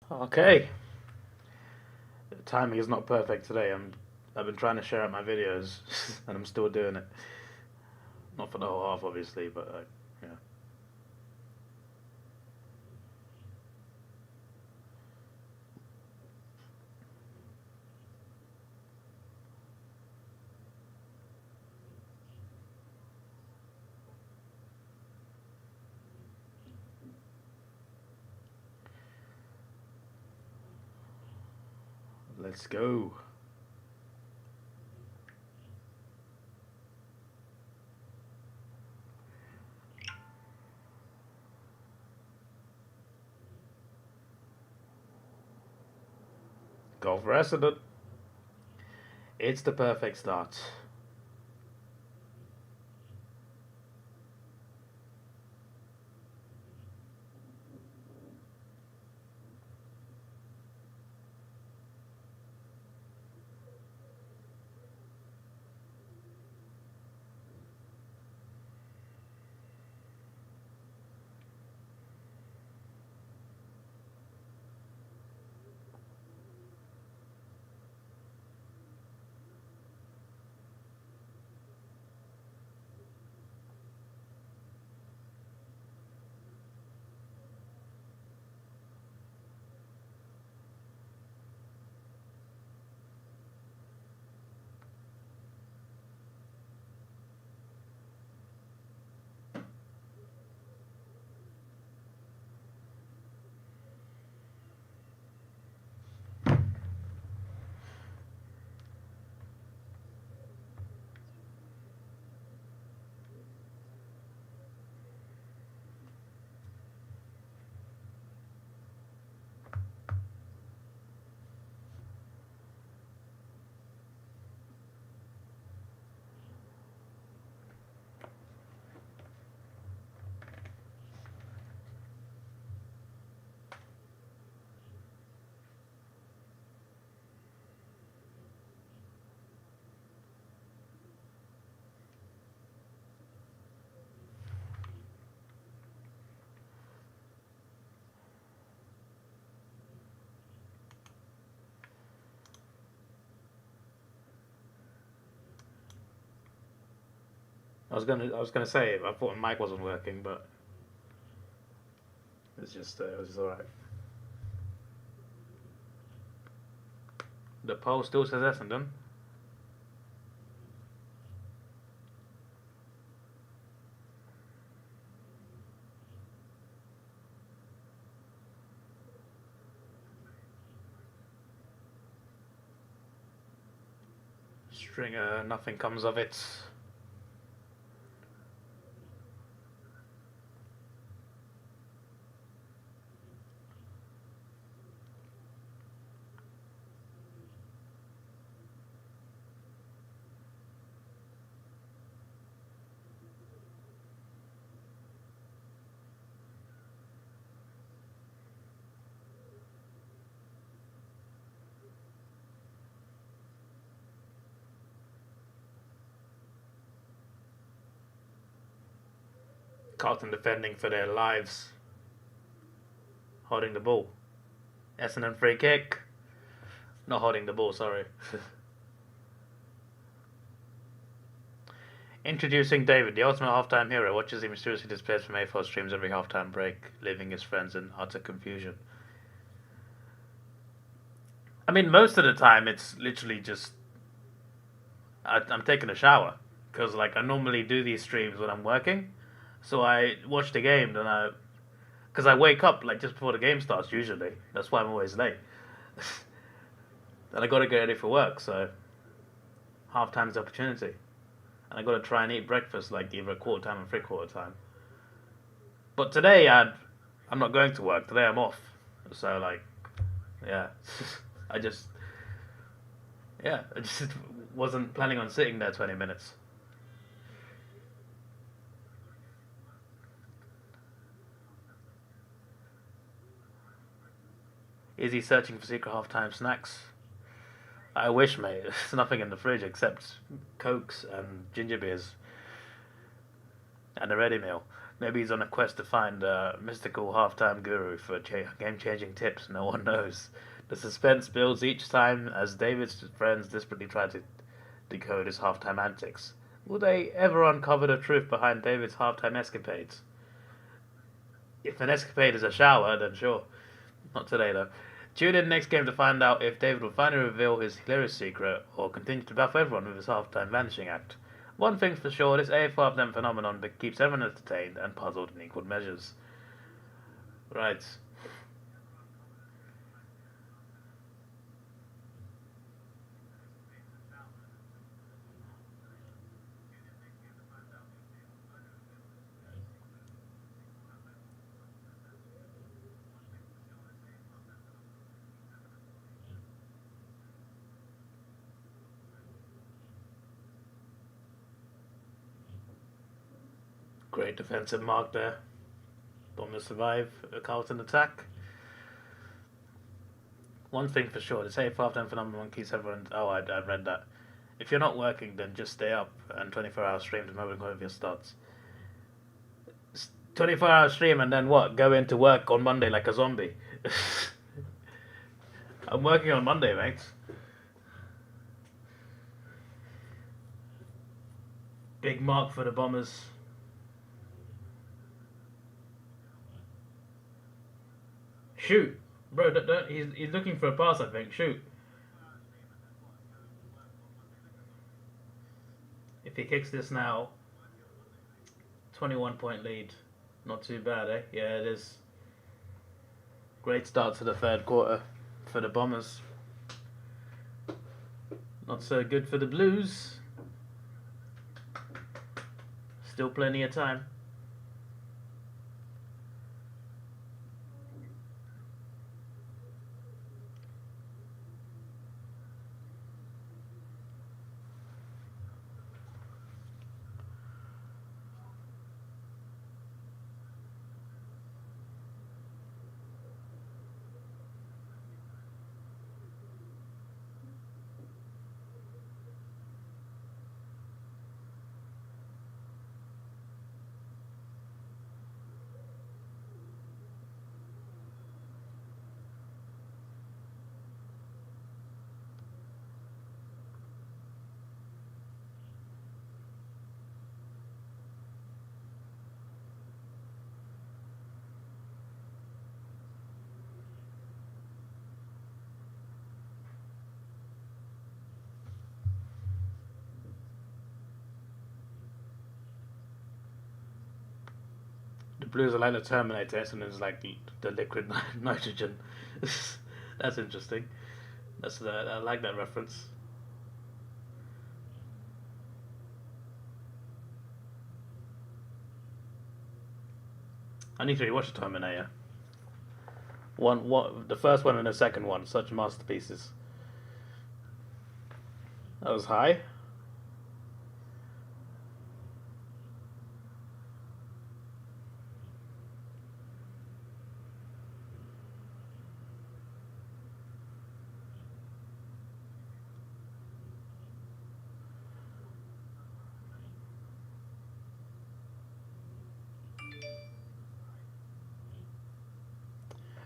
Okay. The timing is not perfect today. I've been trying to share out my videos, and I'm still doing it. Not for the whole half, obviously, but yeah. Let's go. Go for Essendon. It's the perfect start. I was gonna say I thought my mic wasn't working, but it was just alright. The poll still says Essendon. Stringer, nothing comes of it. Carlton defending for their lives. Holding the ball. Essendon free kick. Not holding the ball, sorry. Introducing David, the ultimate halftime hero, watches he mysteriously disappears from AFL streams every halftime break, leaving his friends in utter confusion. I mean, most of the time it's literally just I'm taking a shower because like I normally do these streams when I'm working, so I watch the game then because I wake up like just before the game starts usually. That's why I'm always late. Then I got to get ready for work, so halftime's the opportunity, and I got to try and eat breakfast like either a quarter time and 3/4 time. But today I'm not going to work. Today I'm off, so like yeah, I just I just wasn't planning on sitting there 20 minutes. Is he searching for secret halftime snacks? I wish, mate. There's nothing in the fridge except Cokes and ginger beers and a ready meal. Maybe he's on a quest to find a mystical halftime guru for game-changing tips. No one knows. The suspense builds each time as David's friends desperately try to decode his halftime antics. Will they ever uncover the truth behind David's halftime escapades? If an escapade is a shower, then sure. Not today, though. Tune in next game to find out if David will finally reveal his hilarious secret or continue to baffle everyone with his halftime vanishing act. One thing's for sure, this AFL halftime phenomenon keeps everyone entertained and puzzled in equal measures. Right. Great defensive mark there. Bombers survive a Carlton attack. One thing for sure, this AFL halftime phenomenon keeps everyone... Oh, I read that. If you're not working, then just stay up and 24-hour stream to moment of your starts. 24-hour stream and then what? Go into work on Monday like a zombie. I'm working on Monday, mate. Big mark for the Bombers. Shoot. Bro, he's looking for a pass, I think. Shoot. If he kicks this now, 21-point lead. Not too bad, eh? Yeah, it is. Great start to the third quarter for the Bombers. Not so good for the Blues. Still plenty of time. The Blues are like the Terminator, Essendon is like the liquid nitrogen. That's interesting. I like that reference. I need to rewatch the Terminator. The first one and the second one, such masterpieces. That was high.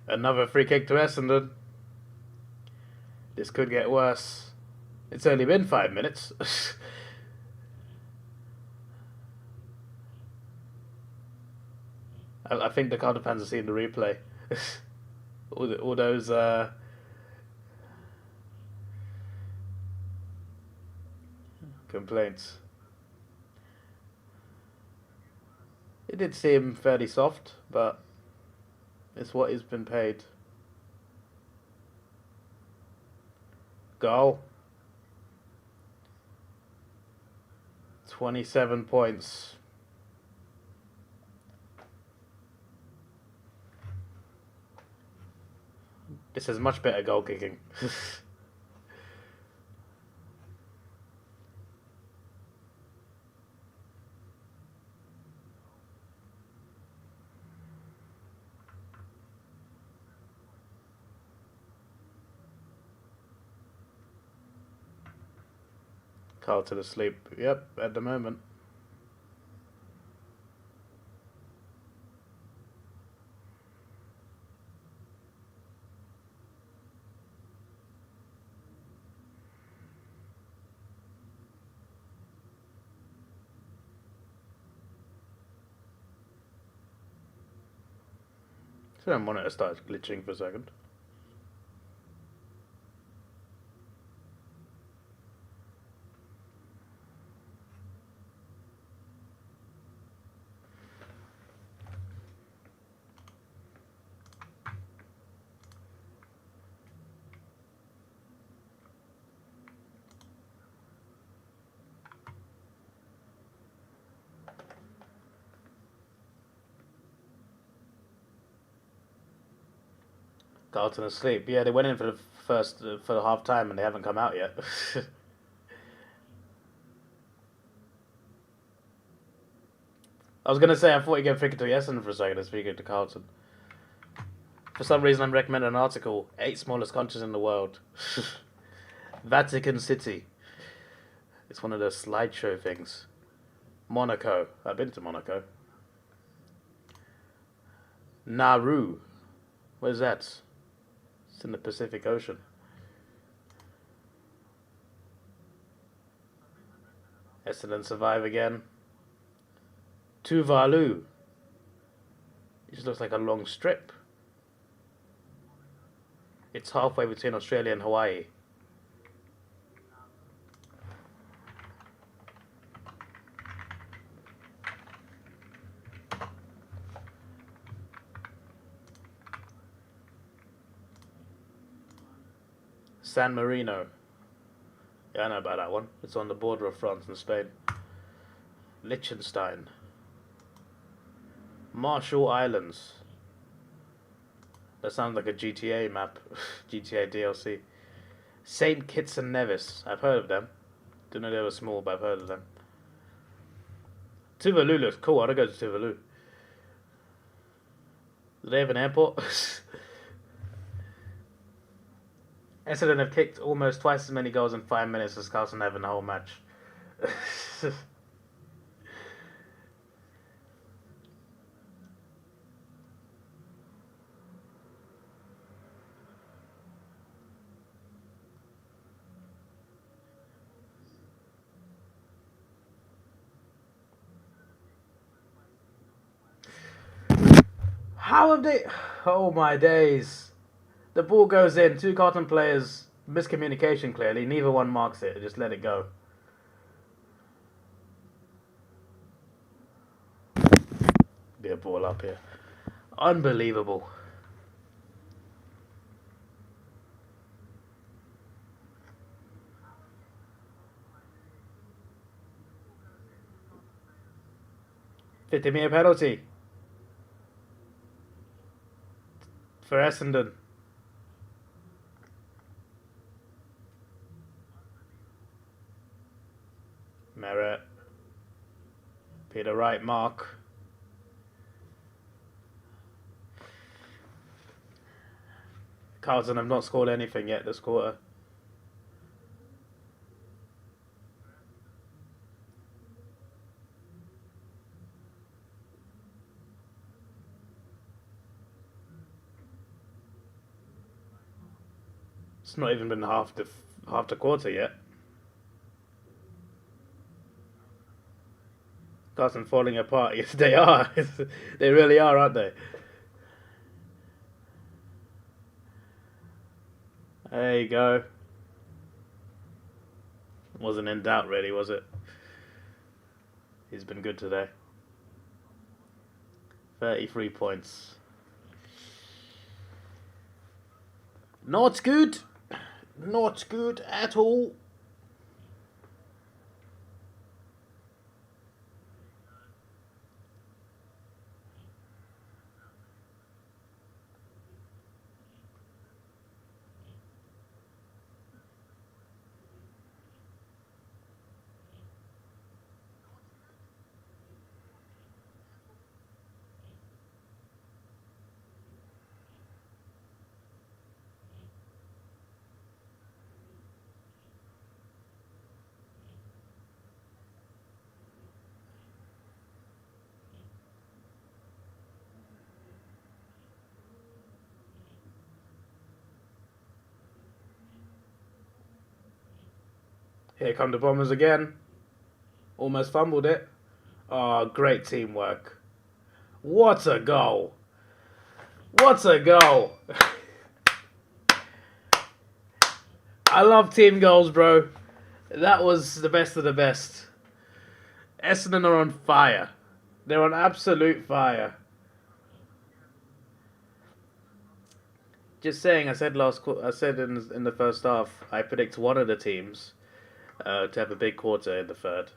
Another free kick to Essendon. This could get worse. It's only been 5 minutes. I think the Carlton fans have seen the replay. all those complaints. It did seem fairly soft, but it's what he's been paid. Goal. 27 points. This is much better goal kicking. Carlton asleep. Yep, at the moment. So my monitor started glitching for a second. Carlton asleep. Yeah, they went in for the half time and they haven't come out yet. I was gonna say I thought you get figured to Essendon for a second and speaking to Carlton. For some reason, I'm recommending an article: 8 smallest countries in the world. Vatican City. It's one of those slideshow things. Monaco. I've been to Monaco. Nauru. Where's that? It's in the Pacific Ocean. Essendon survive again. Tuvalu. It just looks like a long strip. It's halfway between Australia and Hawaii. San Marino. Yeah, I know about that one. It's on the border of France and Spain. Liechtenstein. Marshall Islands. That sounds like a GTA map. GTA DLC. St. Kitts and Nevis. I've heard of them. Didn't know they were small, but I've heard of them. Tuvalu looks cool. I want to go to Tuvalu. Do they have an airport? Essendon have kicked almost twice as many goals in 5 minutes as Carlton have in the whole match. How have they... Oh my days. The ball goes in, 2 Carlton players, miscommunication clearly, neither one marks it, just let it go. Be a ball up here. Unbelievable. $50-metre penalty. For Essendon. Merritt. Peter Wright mark. Carlton have not scored anything yet this quarter. It's not even been half the quarter yet. Carlton falling apart. Yes, they are. They really are, aren't they? There you go. Wasn't in doubt, really, was it? He's been good today. 33 points. Not good. Not good at all. Here come the Bombers again. Almost fumbled it. Oh, great teamwork. What a goal. What a goal! I love team goals, bro. That was the best of the best. Essendon are on fire. They're on absolute fire. Just saying, I said in the first half, I predict one of the teams to have a big quarter in the third,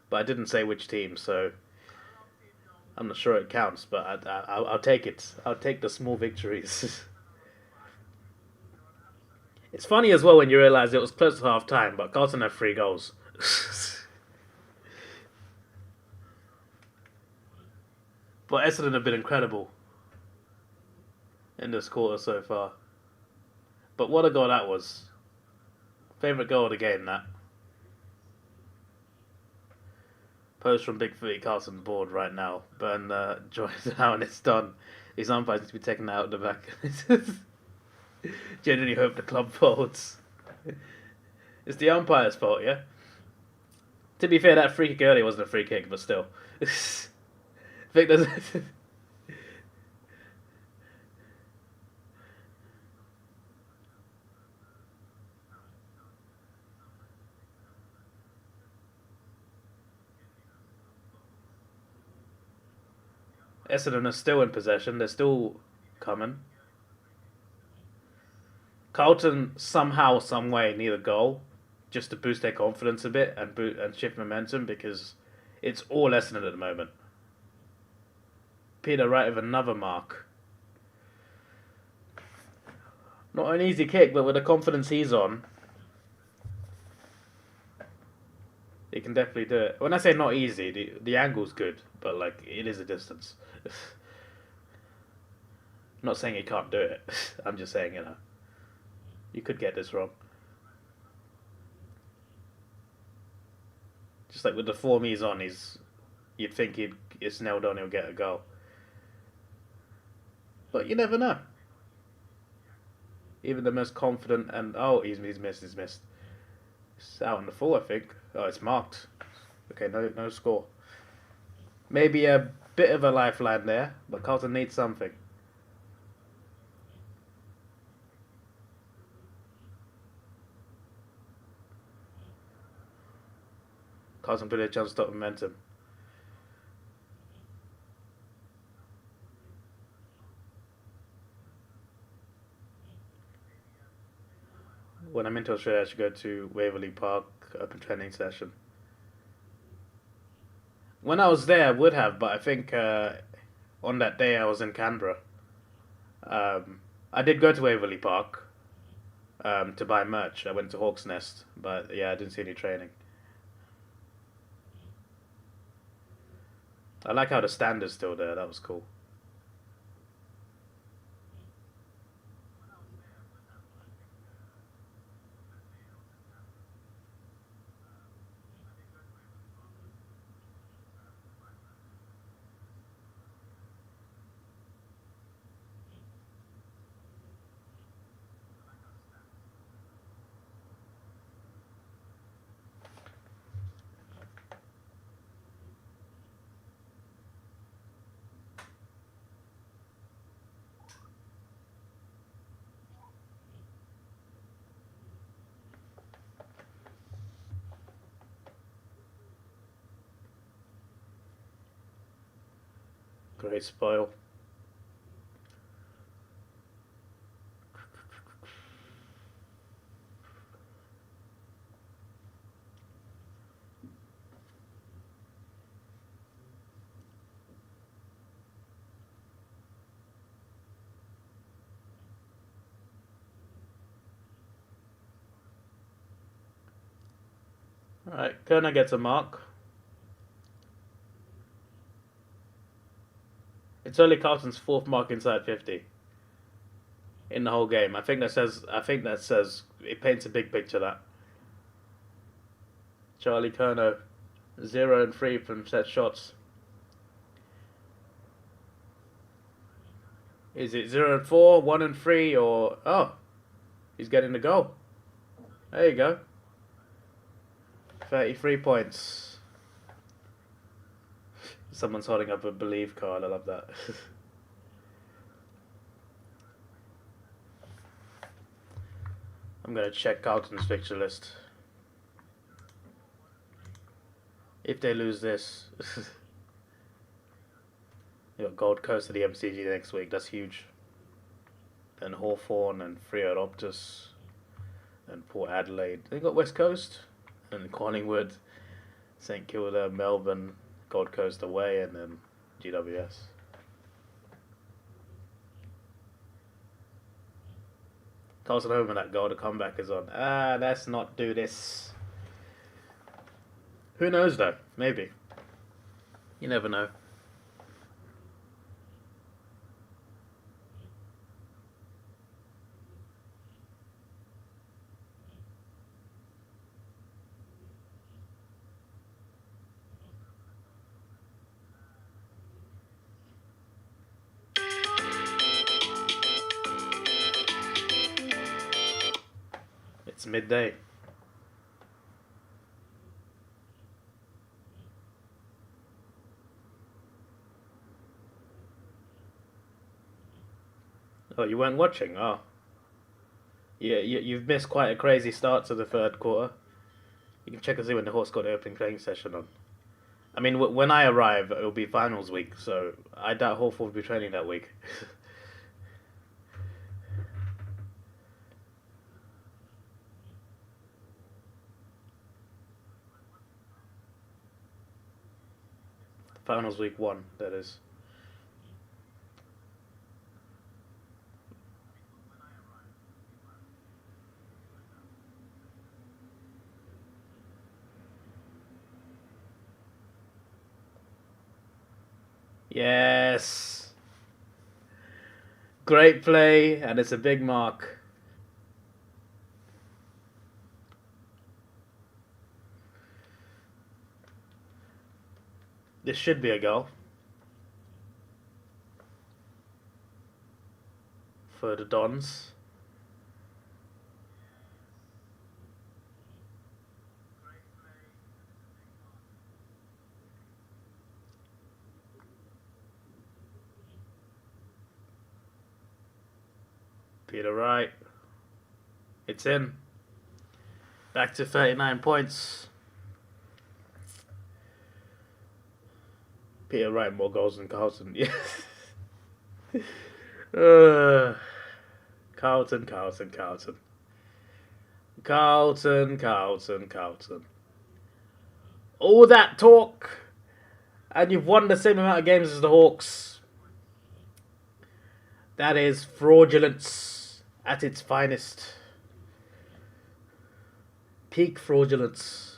but I didn't say which team, so I'm not sure it counts. But I'll take it. I'll take the small victories. It's funny as well when you realise it was close to half time, but Carlton had 3 goals. But Essendon have been incredible in this quarter so far. But what a goal that was. Favourite goal of the game, that. Post from Big Footy Carlton board right now. Burn joins out and it's done. These umpires need to be taken out of the back. Genuinely hope the club folds. It's the umpire's fault, yeah? To be fair, that free kick earlier wasn't a free kick, but still. I think there's... Essendon are still in possession. They're still coming. Carlton somehow, some way need a goal just to boost their confidence a bit and shift momentum because it's all Essendon at the moment. Peter Wright with another mark. Not an easy kick, but with the confidence he's on, he can definitely do it. When I say not easy, the angle's good, but like it is a distance. I'm not saying he can't do it. I'm just saying, you could get this wrong. Just like with the form he's on, you'd think it's nailed on, he'll get a goal. But you never know. Even the most confident and he's missed. It's out on the full, I think. Oh, it's marked. Okay, no score. Maybe a bit of a lifeline there, but Carlton needs something. Carlton put a chance to stop momentum. When I'm into Australia, I should go to Waverley Park open training session. When I was there, I would have, but I think on that day I was in Canberra. I did go to Waverley Park to buy merch. I went to Hawk's Nest, but yeah, I didn't see any training. I like how the stand is still there. That was cool. Great spoil. Alright, Kerner gets a mark. It's only Carlton's 4th mark inside 50 in the whole game. I think that says it paints a big picture. That Charlie Kerner 0 and 3 from set shots. Is it 0 and 4, 1 and 3, or he's getting the goal? There you go. 33 points. Someone's holding up a believe card. I love that. I'm going to check Carlton's fixture list. If they lose this, you got Gold Coast at the MCG next week. That's huge. Then Hawthorn and Freo Optus and Port Adelaide. They got West Coast and Collingwood, St Kilda, Melbourne, Gold Coast away, and then GWS. Carlton home and that goal. The comeback is on. Let's not do this. Who knows though? Maybe. You never know. It's midday. Oh, you weren't watching? Oh. Yeah, you've missed quite a crazy start to the third quarter. You can check and see when the Hawks got the opening training session on. I mean, when I arrive, it'll be finals week, so I doubt Hawthorn will be training that week. Finals week 1, that is. Yes. Great play, and it's a big mark. This should be a goal. For the Dons. Peter Wright. It's in. Back to 39 points. Peter Wright more goals than Carlton. Yes. Carlton. All that talk, and you've won the same amount of games as the Hawks. That is fraudulence at its finest. Peak fraudulence.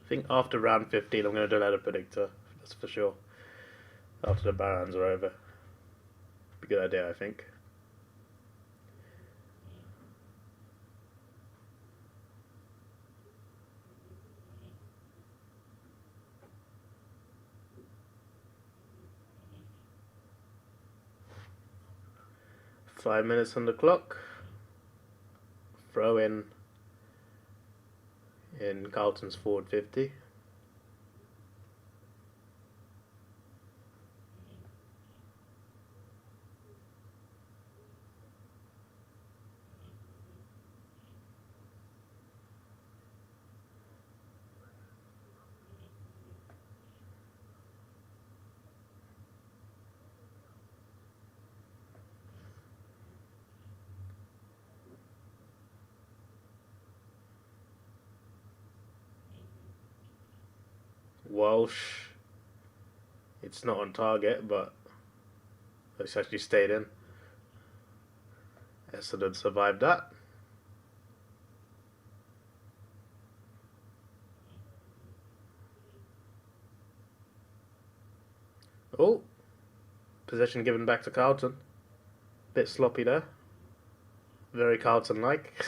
I think after round 15 I'm going to do another predictor, that's for sure. After the Barons are over. Be a good idea, I think. Five minutes on the clock. Throw in Carlton's forward 50. Walsh. It's not on target, but it's actually stayed in. Essendon survived that. Oh, possession given back to Carlton. Bit sloppy there. Very Carlton-like.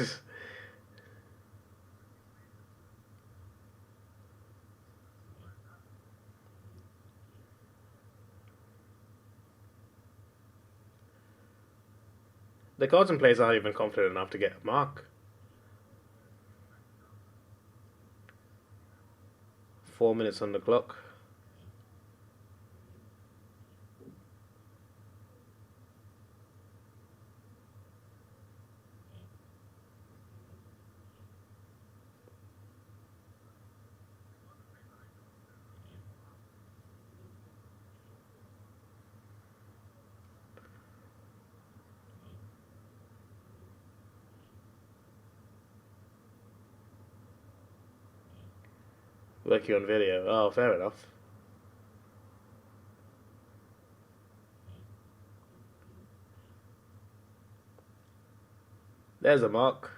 The Carlton players aren't even confident enough to get a mark. 4 minutes on the clock. Working on video. Oh, fair enough. There's a mark.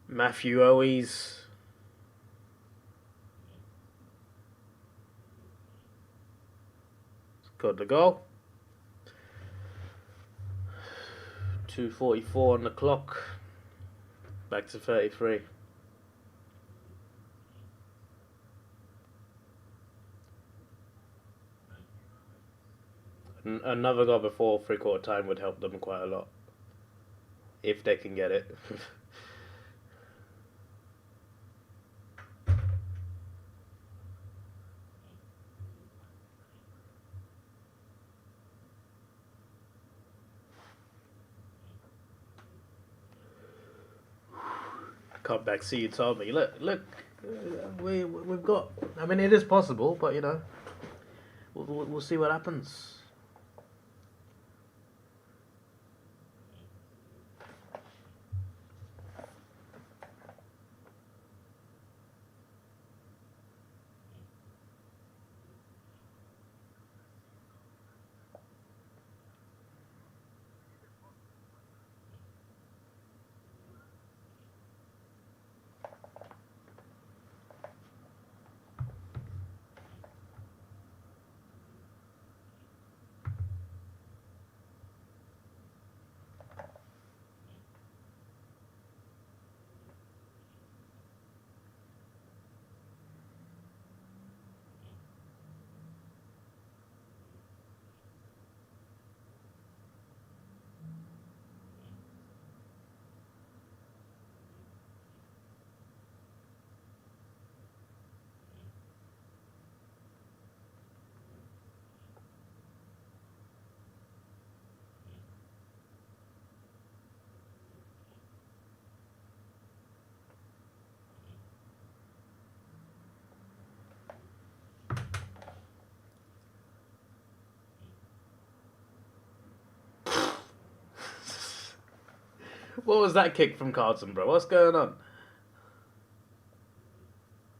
Matthew always got the goal. 2:44 on the clock. Back to 33. Another goal before three-quarter time would help them quite a lot. If they can get it. Come back, see you told me. Look, we've got. I mean, it is possible, but you know, we'll see what happens. What was that kick from Carlton, bro? What's going on?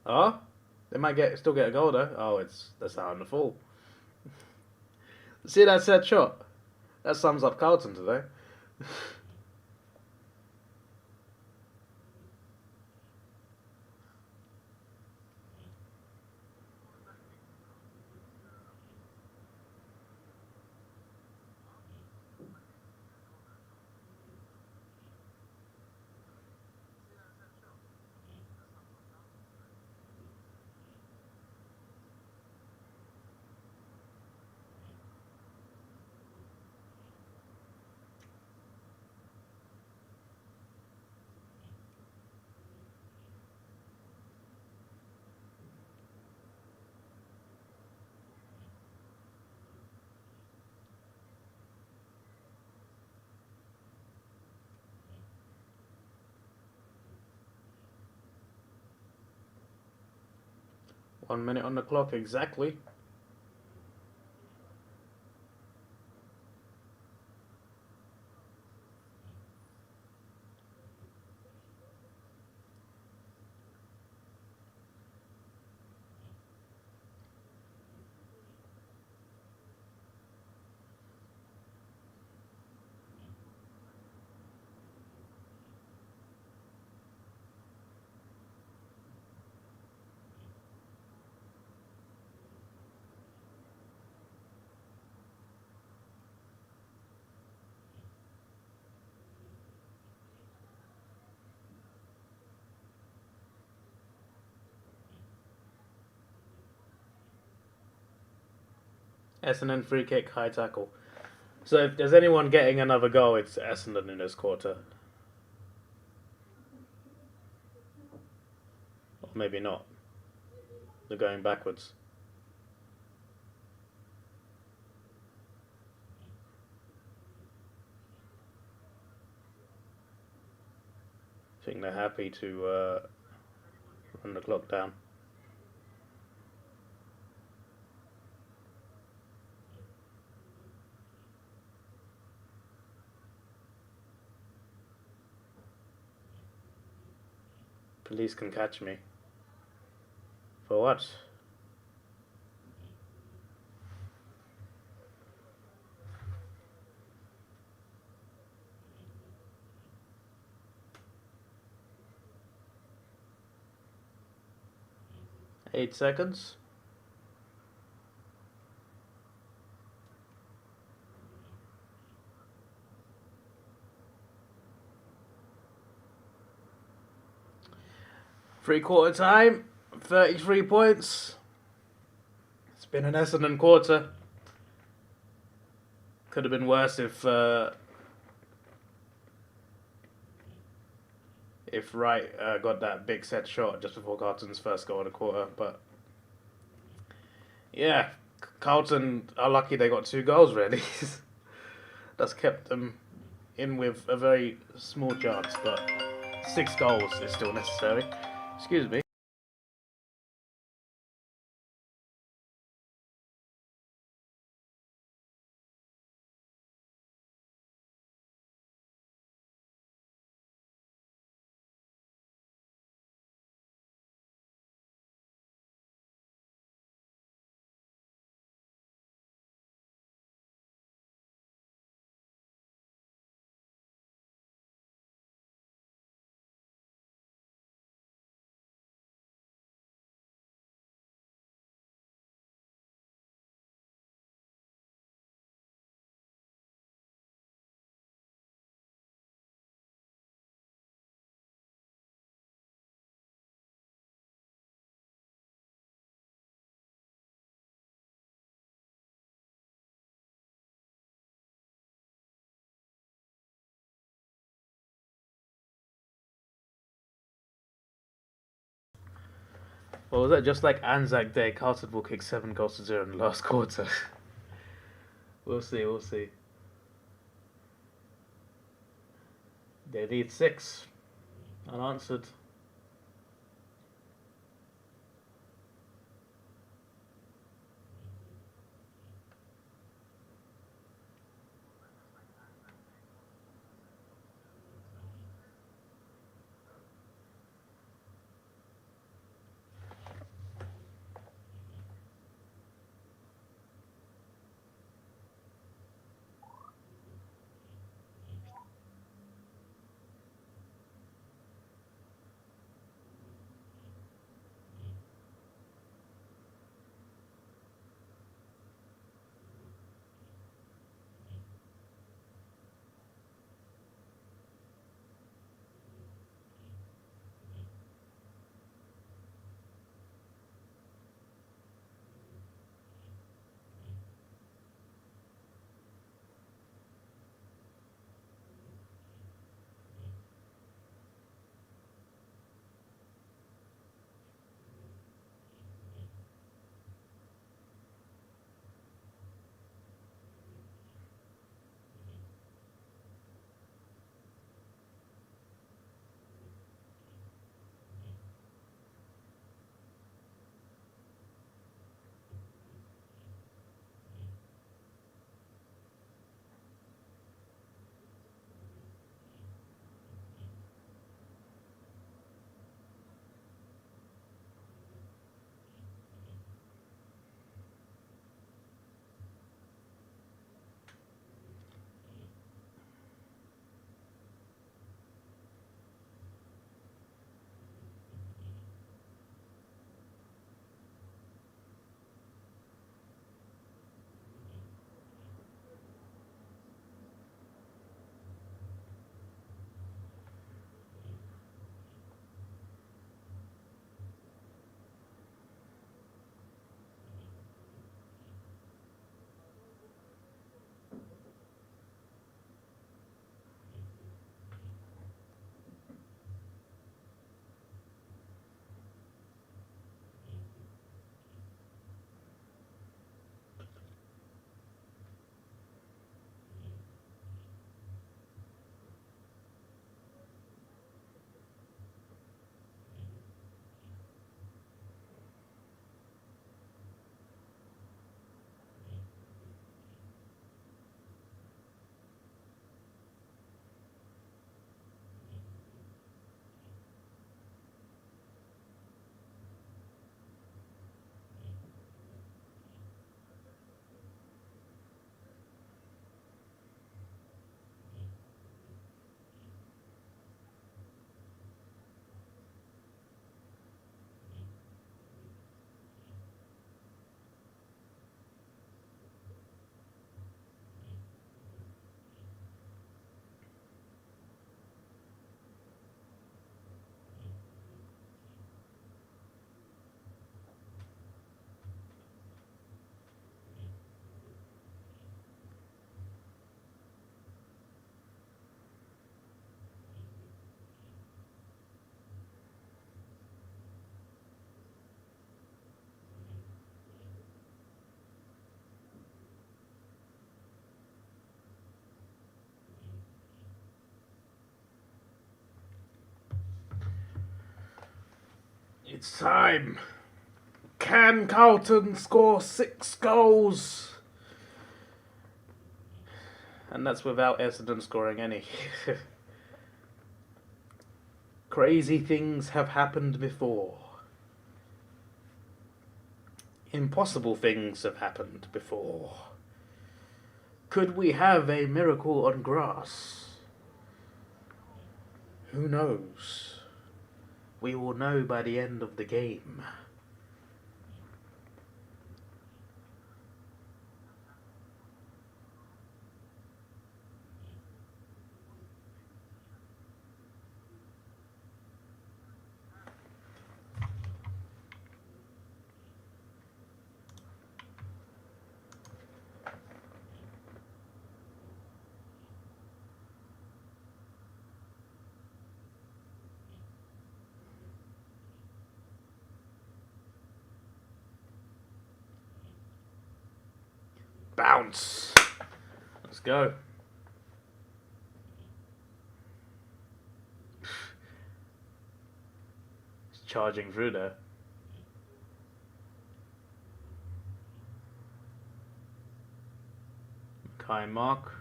Oh? They might still get a goal though. Oh, that's not on the full. See that set shot? That sums up Carlton today. One minute on the clock exactly. Essendon free kick, high tackle. So if there's anyone getting another goal, it's Essendon in this quarter. Or maybe not. They're going backwards. I think they're happy to run the clock down. Police can catch me. For what? Eight seconds. Three-quarter time, 33 points. It's been an Essendon quarter. Could have been worse if Wright got that big set shot just before Carlton's first goal of the quarter. But yeah, Carlton are lucky they got 2 goals, really. That's kept them in with a very small chance, but 6 goals is still necessary. Excuse me. Well, was that just like Anzac Day? Carlton will kick 7 goals to 0 in the last quarter. We'll see, we'll see. They need 6 unanswered. It's time. Can Carlton score 6 goals? And that's without Essendon scoring any. Crazy things have happened before. Impossible things have happened before. Could we have a miracle on grass? Who knows? We will know by the end of the game. Bounce. Let's go. It's charging through there. Mark.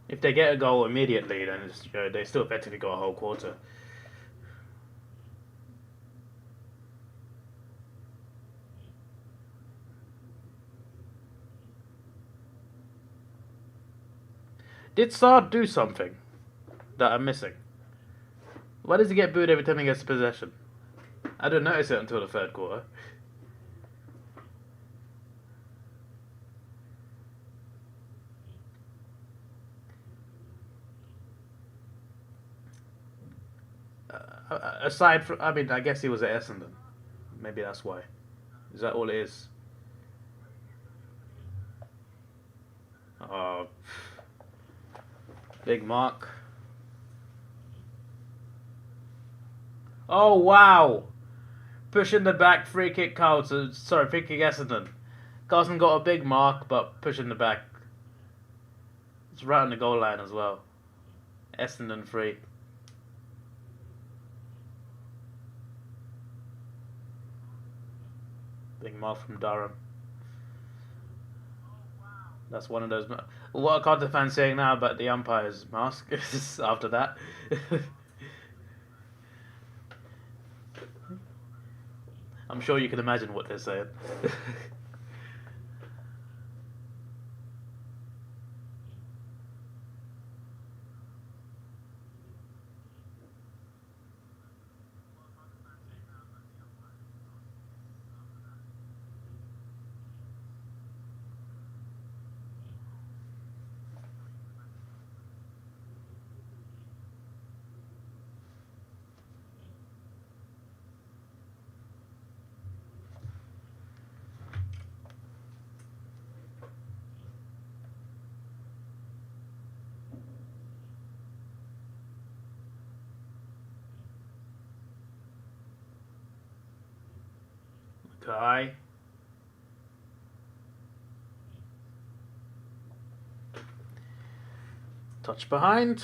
If they get a goal immediately, then it's, they still effectively got a whole quarter. Did Sard do something that I'm missing? Why does he get booed every time he gets possession? I didn't notice it until the third quarter. Aside from, I mean, I guess he was at Essendon. Maybe that's why. Is that all it is? Big mark. Oh, wow. Pushing the back, free kick Carlton. Sorry, free kick Essendon. Carlton got a big mark, but pushing the back. It's right on the goal line as well. Essendon free. Big mark from Durham. That's one of those. What are Carlton fans saying now about the umpire's mask after that? I'm sure you can imagine what they're saying. Okay. Touch behind.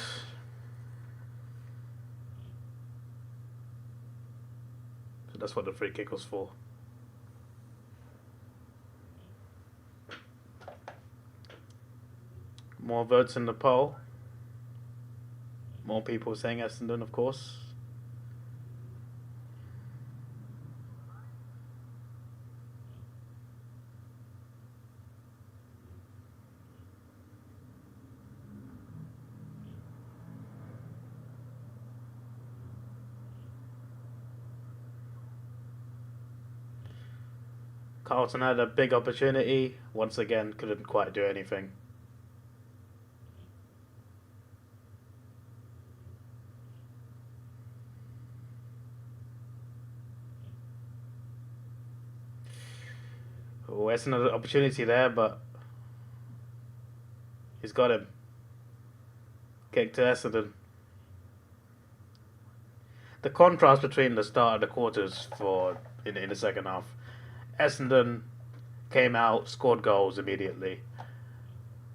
So that's what the free kick was for. More votes in the poll. More people saying Essendon, of course. Carlton had a big opportunity. Once again, couldn't quite do anything. Oh, that's another opportunity there, but he's got him. Kick to Essendon. The contrast between the start of the quarters in the second half. Essendon came out, scored goals immediately.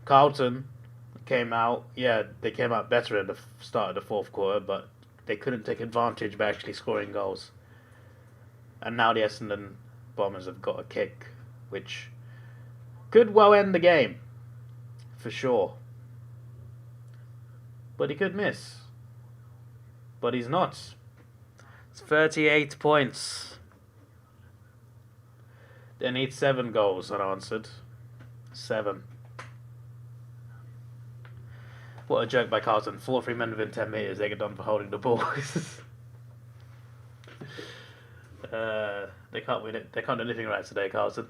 Carlton came out, yeah, they came out better in the start of the fourth quarter, but they couldn't take advantage by actually scoring goals. And now the Essendon Bombers have got a kick, which could well end the game, for sure. But he could miss. But he's not. It's 38 points. They need 7 goals unanswered. 7. What a joke by Carlton. 4-3 men within 10 metres. They get done for holding the ball. They can't win it. They can't do anything right today, Carlton.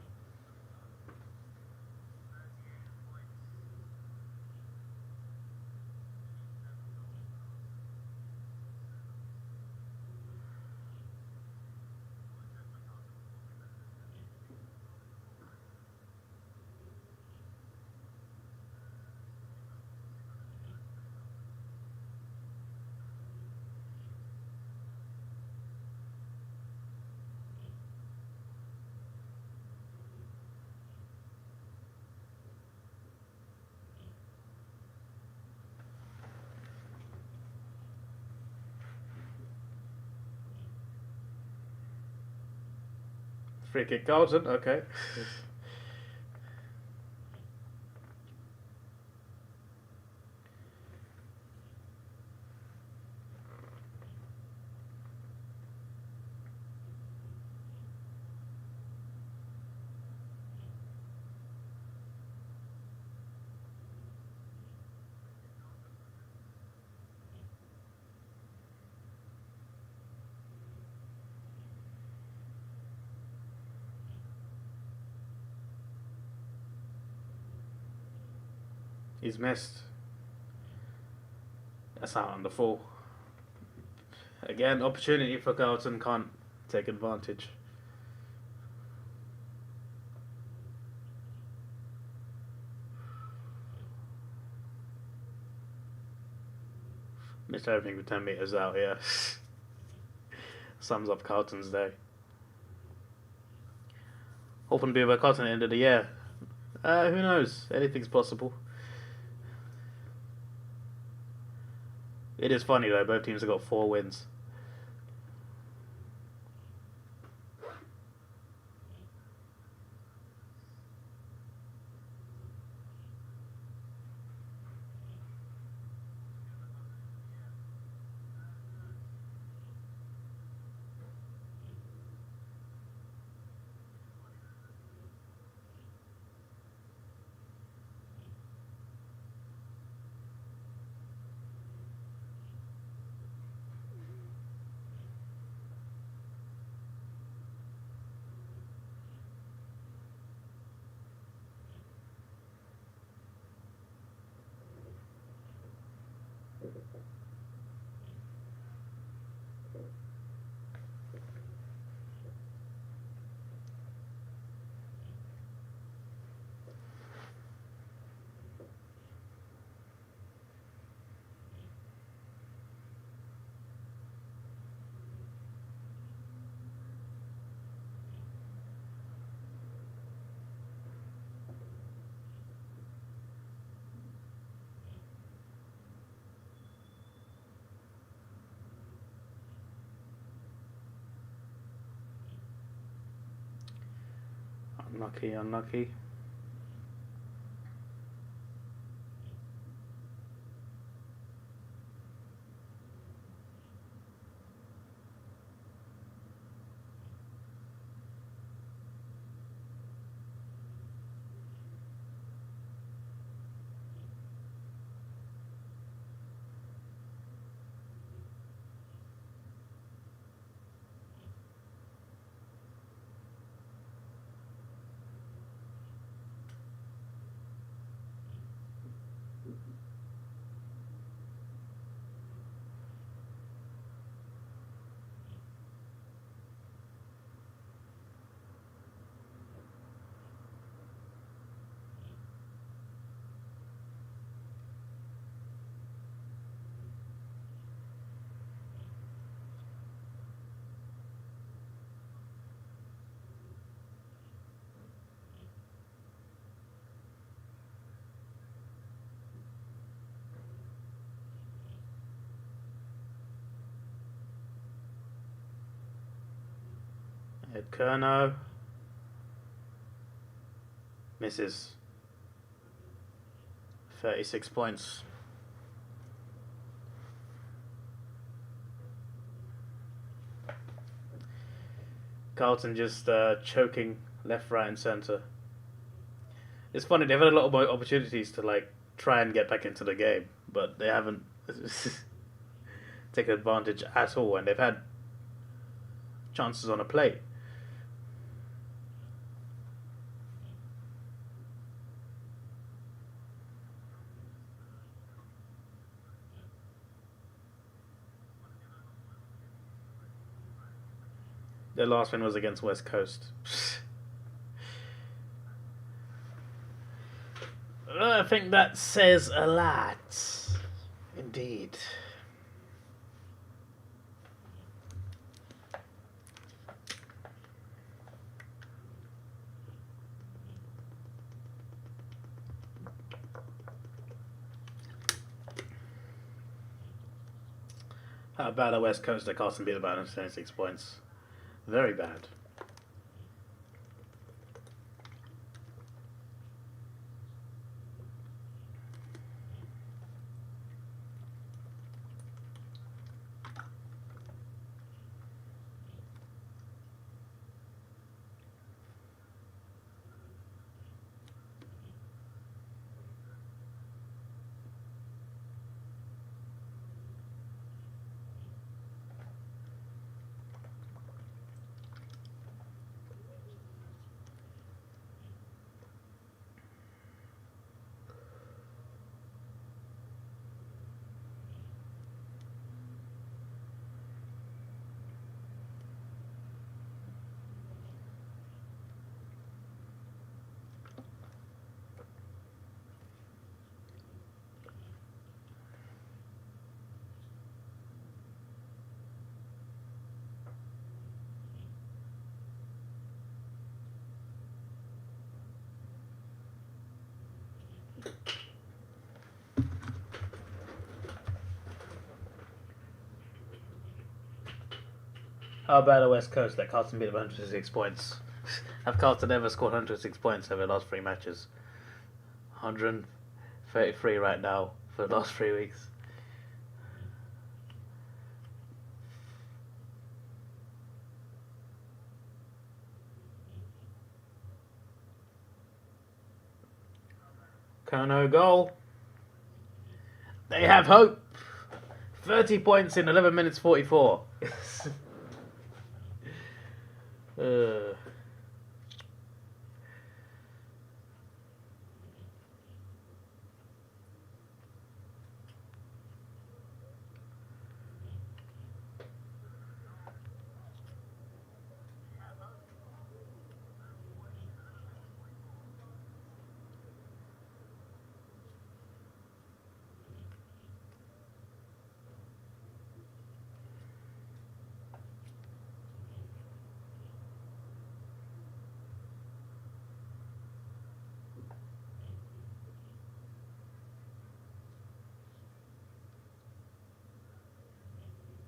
Free kick, Carlton. Okay. He's missed. That's out on the full. Again, opportunity for Carlton, can't take advantage. Missed everything with 10 metres out, yeah. Sums up Carlton's day. Hoping to be with Carlton at the end of the year. Who knows? Anything's possible. It is funny though, both teams have got 4 wins. Unlucky, unlucky. Ed Kerno. Misses. 36 points. Carlton just choking left, right, and centre. It's funny, they've had a lot of opportunities to like try and get back into the game, but they haven't taken advantage at all, and they've had chances on a plate. Their last win was against West Coast. I think that says a lot. Indeed. How bad at West Coast that Carlton beat about 26 points? Very bad. How about the West Coast that Carlton beat 106 points? Have Carlton ever scored 106 points over the last 3 matches? 133 right now for the last 3 weeks. Kerno goal. They have hope. 30 points in 11 minutes 44.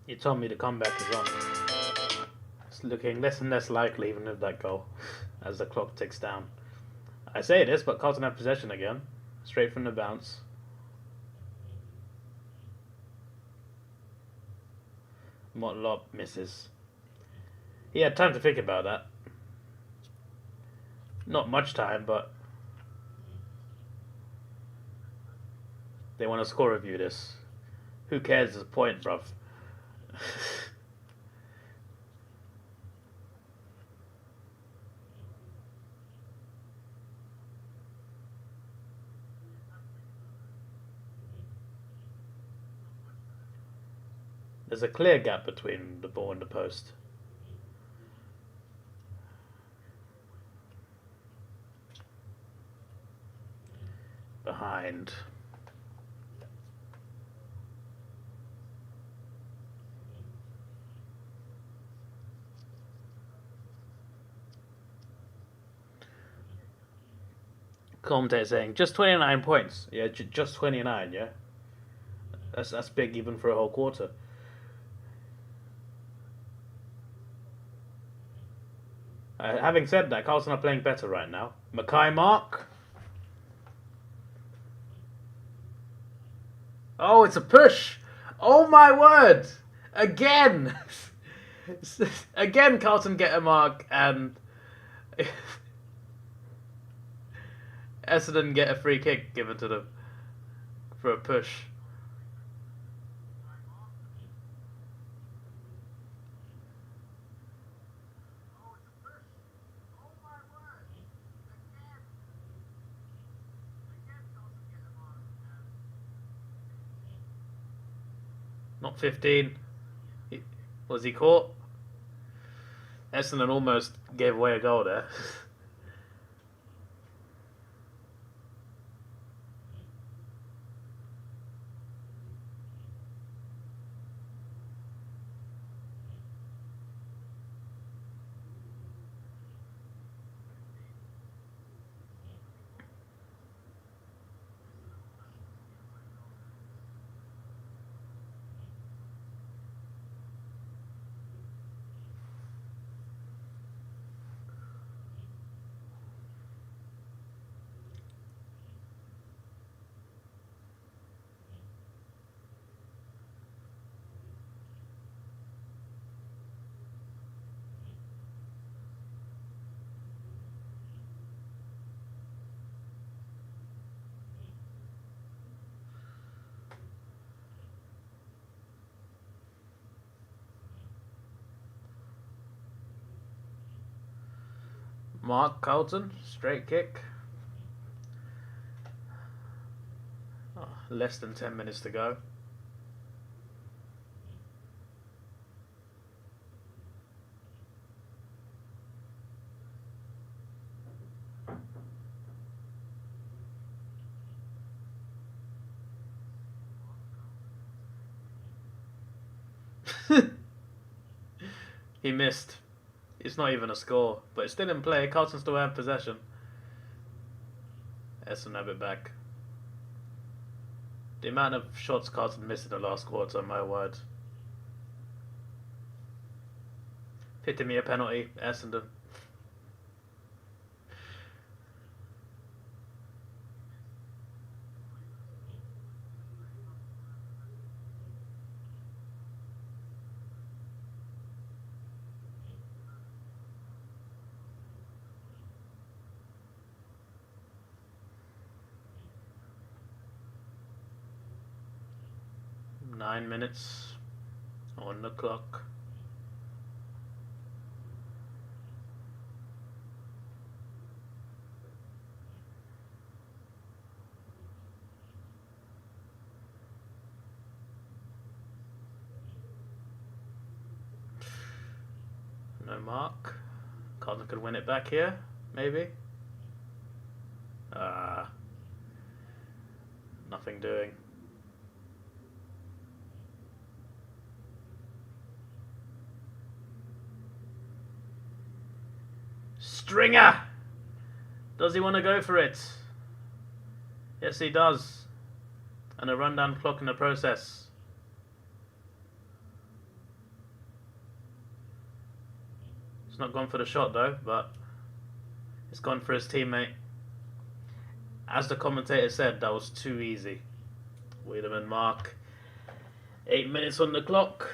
You told me the comeback is on. It's looking less and less likely even with that goal as the clock ticks down. I say this, but Carlton have possession again. Straight from the bounce. Motlop misses. He had time to think about that. Not much time, but they want to score review this. Who cares? It's a point, bruv. There's a clear gap between the ball and the post. Behind. Commentator saying just 29 points. Yeah, just 29. Yeah, that's big even for a whole quarter. Having said that, Carlton are playing better right now. Mackay Mark. Oh, it's a push. Oh my word. Again. Again, Carlton get a mark and Essendon get a free kick given to them for a push. Not 15. Was he caught? Essendon almost gave away a goal there. Mark Carlton, straight kick. Oh, less than 10 minutes to go. He missed. It's not even a score, but it's still in play. Carlton still have possession. Essendon have it back. The amount of shots Carlton missed in the last quarter, my word. Fitting me a penalty, Essendon. Nine minutes on the clock. No mark. Carlton could win it back here, maybe. Nothing doing. Stringer! Does he want to go for it? Yes, he does. And a rundown clock in the process. It's not gone for the shot though, but it's gone for his teammate. As the commentator said, that was too easy. Wiedemann mark. 8 minutes on the clock.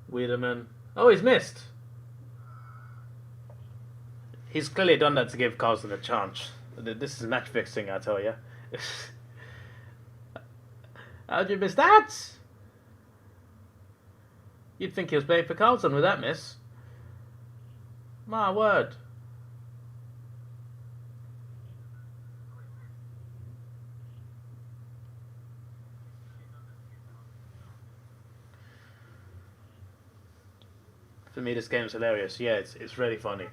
Wiedemann. Oh, he's missed. He's clearly done that to give Carlton a chance. This is match fixing, I tell you. How'd you miss that? You'd think he was playing for Carlton with that miss. My word. For me, this game's hilarious. Yeah, it's really funny.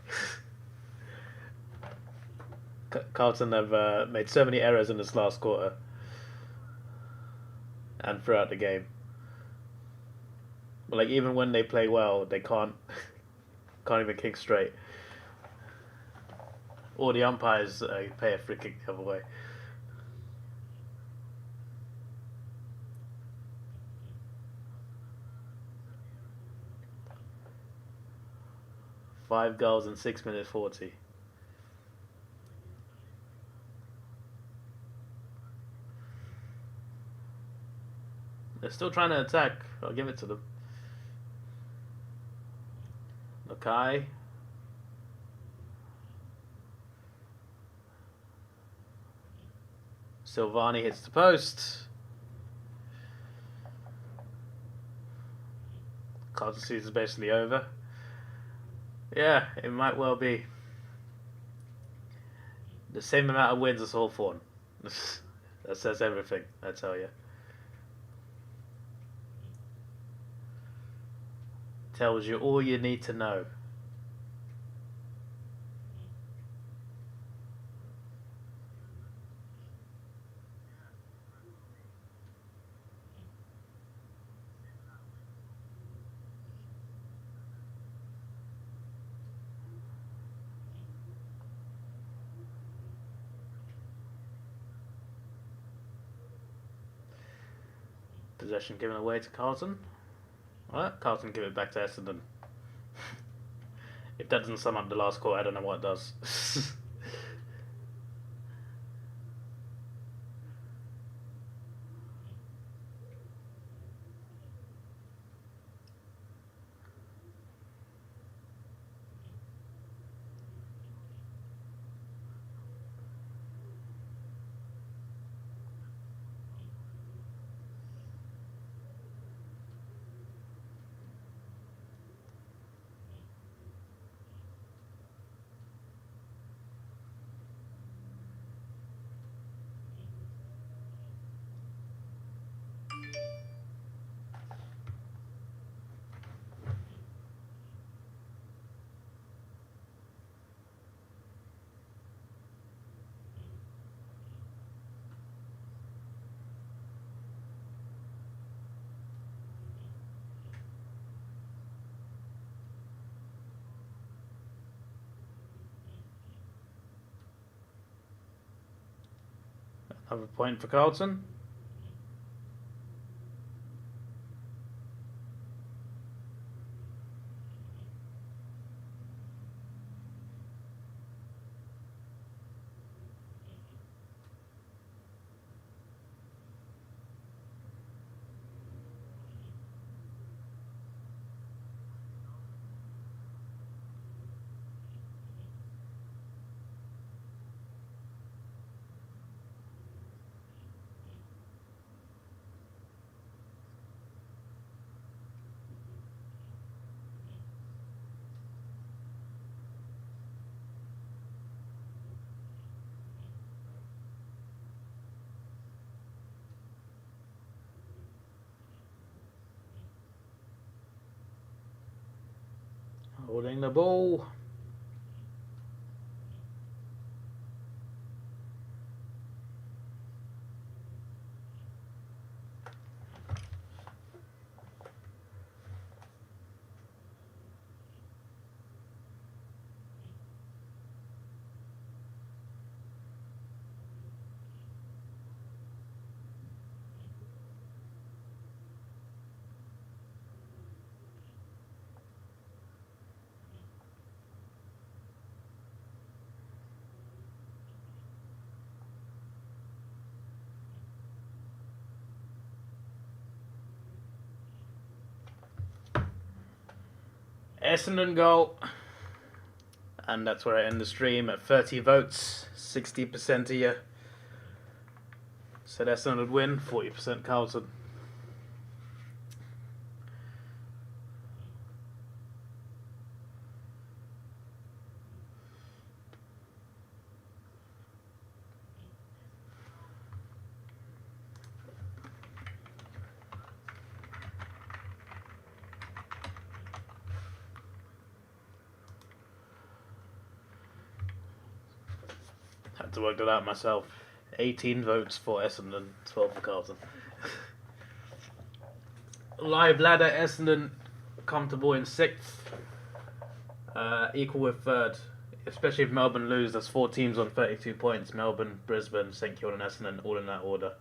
Carlton have made so many errors in this last quarter. and throughout the game. But like even when they play well, they can't even kick straight. Or the umpires pay a free kick the other way. Five goals in 6 minutes 40. They're still trying to attack. I'll give it to them. Mackay. Silvani hits the post. Carlton season is basically over. Yeah, it might well be. The same amount of wins as Hawthorn. That says everything, I tell you. Tells you all you need to know. Possession given away to Carlton. Well, Carlton give it back to Essendon. If that doesn't sum up the last quarter, I don't know what does. Another point for Carlton. Holding the ball. Essendon goal. And that's where I end the stream at 30 votes. 60% of you said Essendon would win, 40% Carlton. Had to work that out myself. 18 votes for Essendon, 12 for Carlton. Live ladder, Essendon comfortable in 6th. Equal with 3rd. Especially if Melbourne lose, there's 4 teams on 32 points. Melbourne, Brisbane, St Kilda and Essendon, all in that order.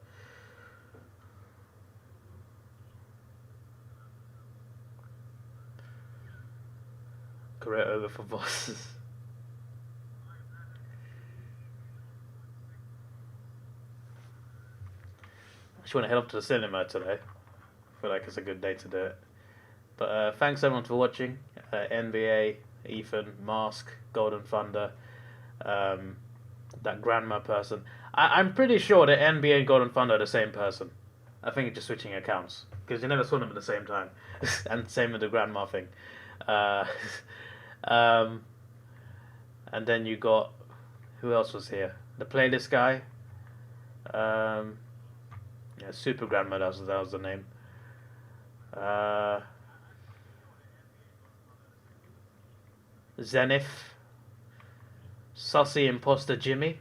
Career over for bosses. I just want to head up to the cinema today. I feel like it's a good day to do it. But thanks everyone for watching. NBA, Ethan, Mask, Golden Thunder, that grandma person. I'm pretty sure that NBA and Golden Thunder are the same person. I think it's just switching accounts. Because you never saw them at the same time. And same with the grandma thing. And then you got, who else was here? The playlist guy. Yeah, Super Grandma, that was the name. Zenith. Sussy Imposter Jimmy.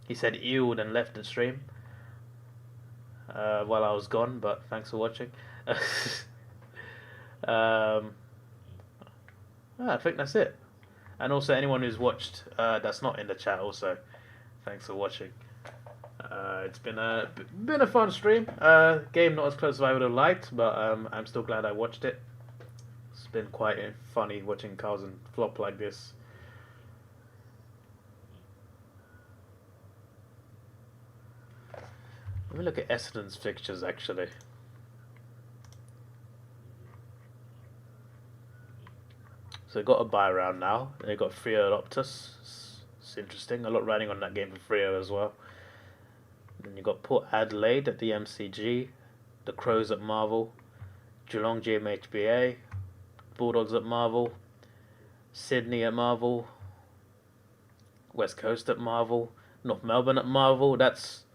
He said ew and left the stream while I was gone, but thanks for watching. I think that's it. And also anyone who's watched that's not in the chat also, thanks for watching. It's been a fun stream. Game not as close as I would have liked, but I'm still glad I watched it. It's been quite funny watching Carlton flop like this. Let me look at Essendon's fixtures actually. So they got a bye round now. They got Freo at Optus. It's interesting. A lot riding on that game for Freo as well. Then you got Port Adelaide at the MCG, the Crows at Marvel, Geelong GMHBA, Bulldogs at Marvel, Sydney at Marvel, West Coast at Marvel, North Melbourne at Marvel. That's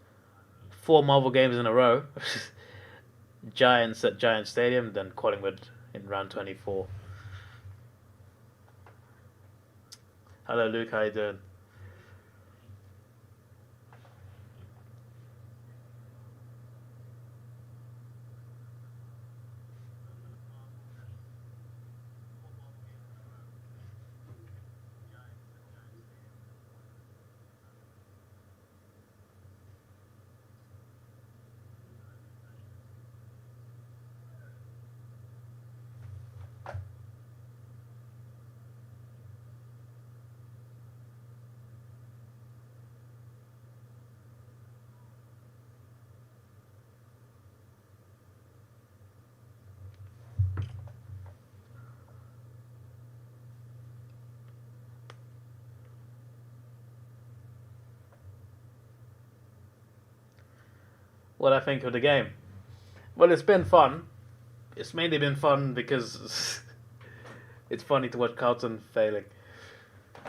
4 Marvel games in a row. Giants at Giant Stadium, then Collingwood in round 24. Hello Luke, how you doing? What I think of the game? Well, it's been fun. It's mainly been fun because it's funny to watch Carlton failing.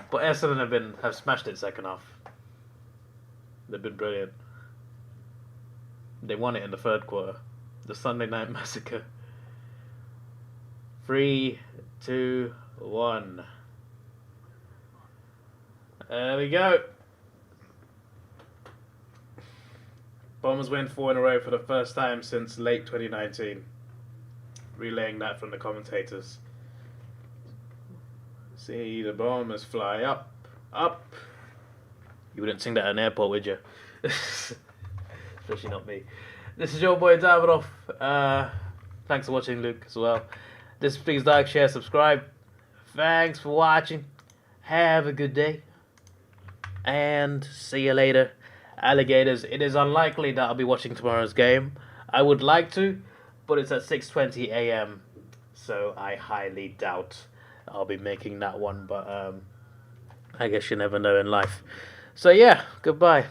But Essendon have smashed it second half. They've been brilliant. They won it in the 3rd quarter. The Sunday Night Massacre. 3, 2, 1. There we go. Bombers win 4 in a row for the first time since late 2019. Relaying that from the commentators. See the Bombers fly up, up. You wouldn't sing that at an airport, would you? Especially not me. This is your boy Davidoff. Thanks for watching, Luke, as well. Please like, share, subscribe. Thanks for watching. Have a good day. And see you later. Alligators, it is unlikely that I'll be watching tomorrow's game. I would like to, but it's at 6:20 AM, so I highly doubt I'll be making that one, but I guess you never know in life. So yeah, goodbye.